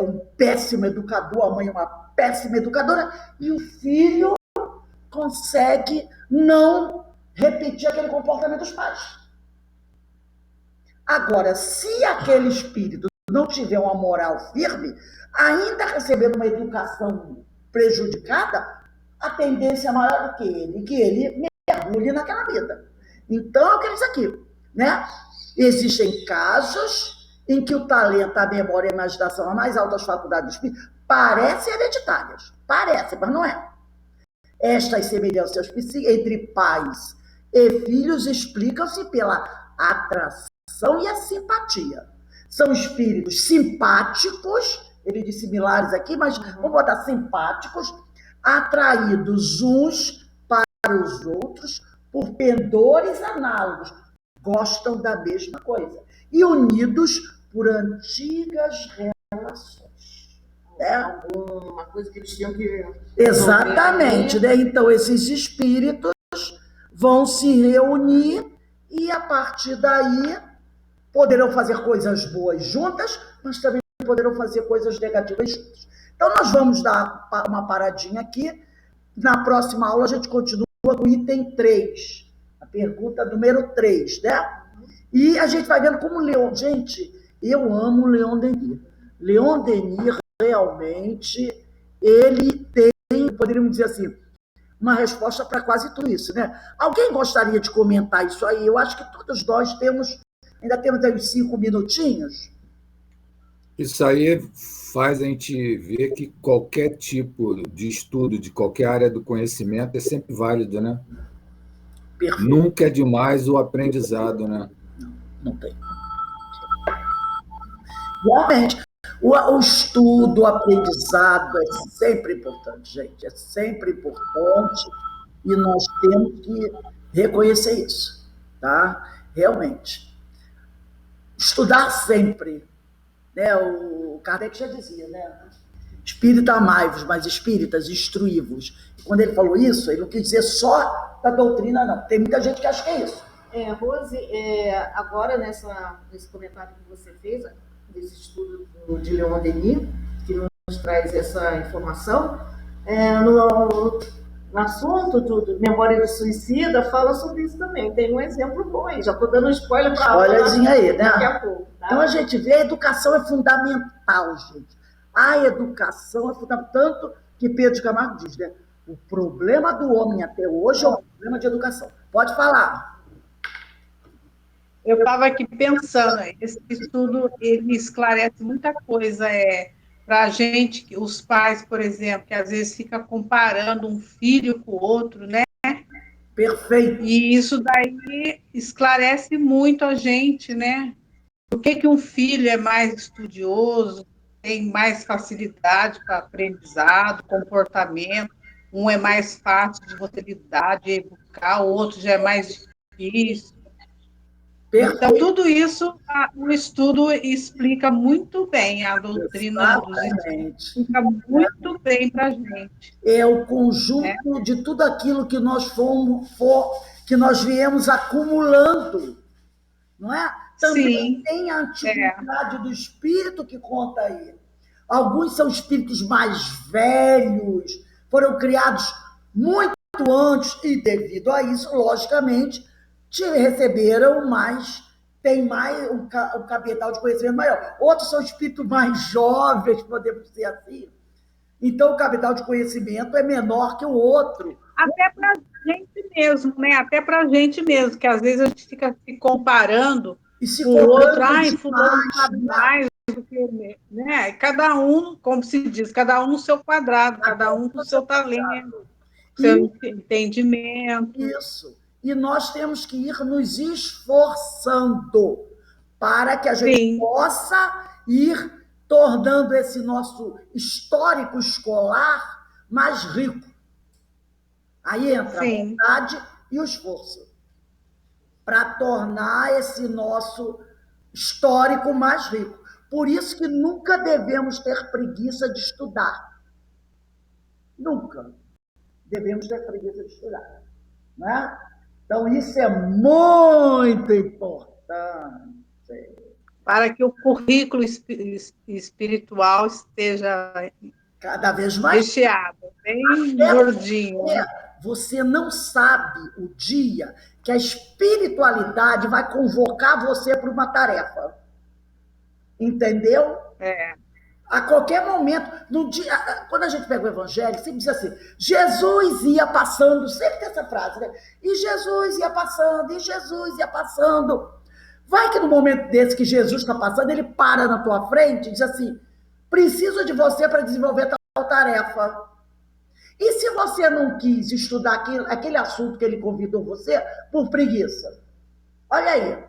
um péssimo educador, a mãe é uma péssima educadora, e o filho consegue não repetir aquele comportamento dos pais. Agora, se aquele espírito não tiver uma moral firme, ainda recebendo uma educação prejudicada, a tendência é maior do que ele mergulhe naquela vida. Então, é o que ele diz aqui, né? Existem casos em que o talento, a memória e a imaginação, as mais altas faculdades do espírito, parecem hereditárias. Parecem, mas não é. Estas semelhanças entre pais e filhos explicam-se pela atração e a simpatia. São espíritos simpáticos, ele diz similares aqui, mas vamos botar simpáticos, atraídos uns para os outros por pendores análogos, gostam da mesma coisa, e unidos por antigas relações. Uma coisa que eles tinham que... Exatamente, né? Então esses espíritos vão se reunir e a partir daí poderão fazer coisas boas juntas, mas também poderão fazer coisas negativas juntas. Então nós vamos dar uma paradinha aqui. Na próxima aula a gente continua com o item 3, a pergunta número 3, né? E a gente vai vendo como Leon... Gente, eu amo Leon Denis. Leon Denis, realmente, ele tem, poderíamos dizer assim, uma resposta para quase tudo isso, né? Alguém gostaria de comentar isso aí? Eu acho que todos nós ainda temos aí uns 5 minutinhos. Isso aí faz a gente ver que qualquer tipo de estudo, de qualquer área do conhecimento, é sempre válido, né? Perfeito. Nunca é demais o aprendizado, né? Não tem. Realmente, o estudo, o aprendizado é sempre importante, gente. É sempre importante e nós temos que reconhecer isso, tá? Realmente. Estudar sempre. Né? O Kardec já dizia, né? Espírita amai-vos, mas espíritas instruí-vos. Quando ele falou isso, ele não quis dizer só da doutrina, não. Tem muita gente que acha que é isso. Rose, agora nesse comentário que você fez, desse estudo de Leon Denis, que nos traz essa informação, no assunto do Memória do Suicida, fala sobre isso também. Tem um exemplo bom aí, já estou dando um spoiler para a aula aí, né? Daqui a pouco. Tá? Então a gente vê, a educação é fundamental, gente. A educação é fundamental, tanto que Pedro de Camargo diz, né? O problema do homem até hoje é o problema de educação. Pode falar. Eu estava aqui pensando, esse estudo ele esclarece muita coisa, para a gente, os pais, por exemplo, que às vezes fica comparando um filho com o outro, né? Perfeito. E isso daí esclarece muito a gente, né? Por que um filho é mais estudioso, tem mais facilidade para aprendizado, comportamento, um é mais fácil de você lidar, de educar, o outro já é mais difícil. Então, Perfeito. tudo isso o estudo explica muito bem, a doutrina dos Exatamente. espíritos explica muito bem para a gente. É o conjunto de tudo aquilo que que nós viemos acumulando, não é? Também Sim, tem a antiguidade do espírito que conta aí. Alguns são espíritos mais velhos, foram criados muito antes e, devido a isso, logicamente, receberam mais, tem mais um capital de conhecimento maior. Outros são espíritos mais jovens, podemos dizer assim. Então, o capital de conhecimento é menor que o outro. até para a gente mesmo, né? Até para a gente mesmo, que às vezes a gente fica se comparando E se com o outro, cobrando fulano demais, sabe mais do que, né? Cada um, como se diz, cada um no seu quadrado, cada um com o seu talento, seu E entendimento. isso. E nós temos que ir nos esforçando para que a gente Sim, possa ir tornando esse nosso histórico escolar mais rico. Aí entra a sim. vontade e o esforço para tornar esse nosso histórico mais rico. Por isso que nunca devemos ter preguiça de estudar. Nunca devemos ter preguiça de estudar. Né? Então, isso é muito importante. Para que o currículo espiritual esteja Cada vez mais. recheado, bem Até gordinho. você não sabe o dia que a espiritualidade vai convocar você para uma tarefa. Entendeu? É. A qualquer momento, no dia, quando a gente pega o evangelho, sempre diz assim, Jesus ia passando, sempre tem essa frase, né? E Jesus ia passando, e Jesus ia passando. Vai que no momento desse que Jesus está passando, ele para na tua frente e diz assim, preciso de você para desenvolver tal tarefa. E se você não quis estudar aquele assunto que ele convidou você por preguiça? Olha aí.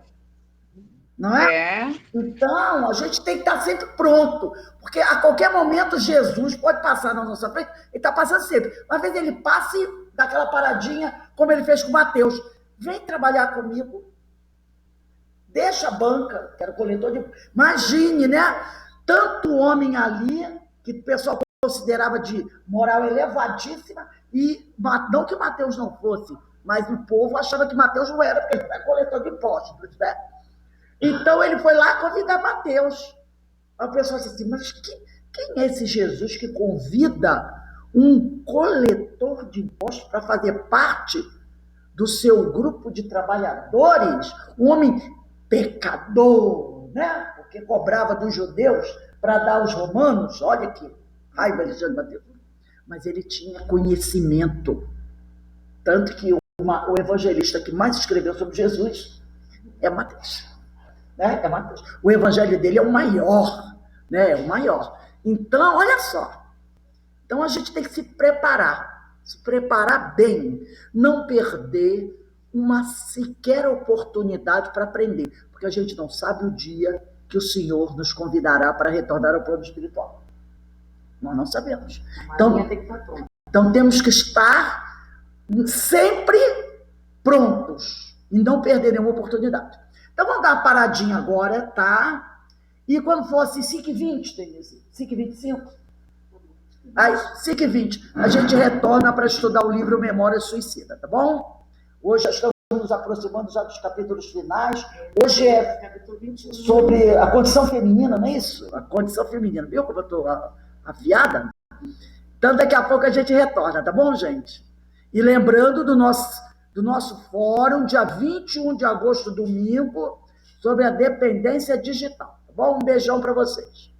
Não é? Então, a gente tem que estar sempre pronto, porque a qualquer momento Jesus pode passar na nossa frente, ele está passando sempre. Uma vez ele passa e dá aquela paradinha, como ele fez com Mateus. Vem trabalhar comigo, deixa a banca, que era o coletor de... Imagine, né? Tanto homem ali, que o pessoal considerava de moral elevadíssima, e não que Mateus não fosse, mas o povo achava que Mateus não era, porque ele era coletor de impostos, né? Então, ele foi lá convidar Mateus. A pessoa disse assim, mas quem é esse Jesus que convida um coletor de impostos para fazer parte do seu grupo de trabalhadores? Um homem pecador, né? Porque cobrava dos judeus para dar aos romanos. Olha que raiva de Mateus. Mas ele tinha conhecimento. Tanto que o evangelista que mais escreveu sobre Jesus é Mateus. Né? É Mateus. O evangelho dele é o maior, né? É o maior. Então, olha só. Então a gente tem que se preparar bem, não perder uma sequer oportunidade para aprender, porque a gente não sabe o dia que o Senhor nos convidará para retornar ao plano espiritual. Nós não sabemos. Então temos que estar sempre prontos e não perder nenhuma oportunidade. Então, vamos dar uma paradinha agora, tá? E quando fosse 5h20, Denise? 5h25? Aí, 5h20, a gente retorna para estudar o livro Memória Suicida, tá bom? Hoje já estamos nos aproximando já dos capítulos finais. Hoje é sobre a condição feminina, não é isso? A condição feminina. Viu como eu estou afiada? Então, daqui a pouco a gente retorna, tá bom, gente? E lembrando do nosso fórum, dia 21 de agosto, domingo, sobre a dependência digital. Tá bom? Um beijão para vocês.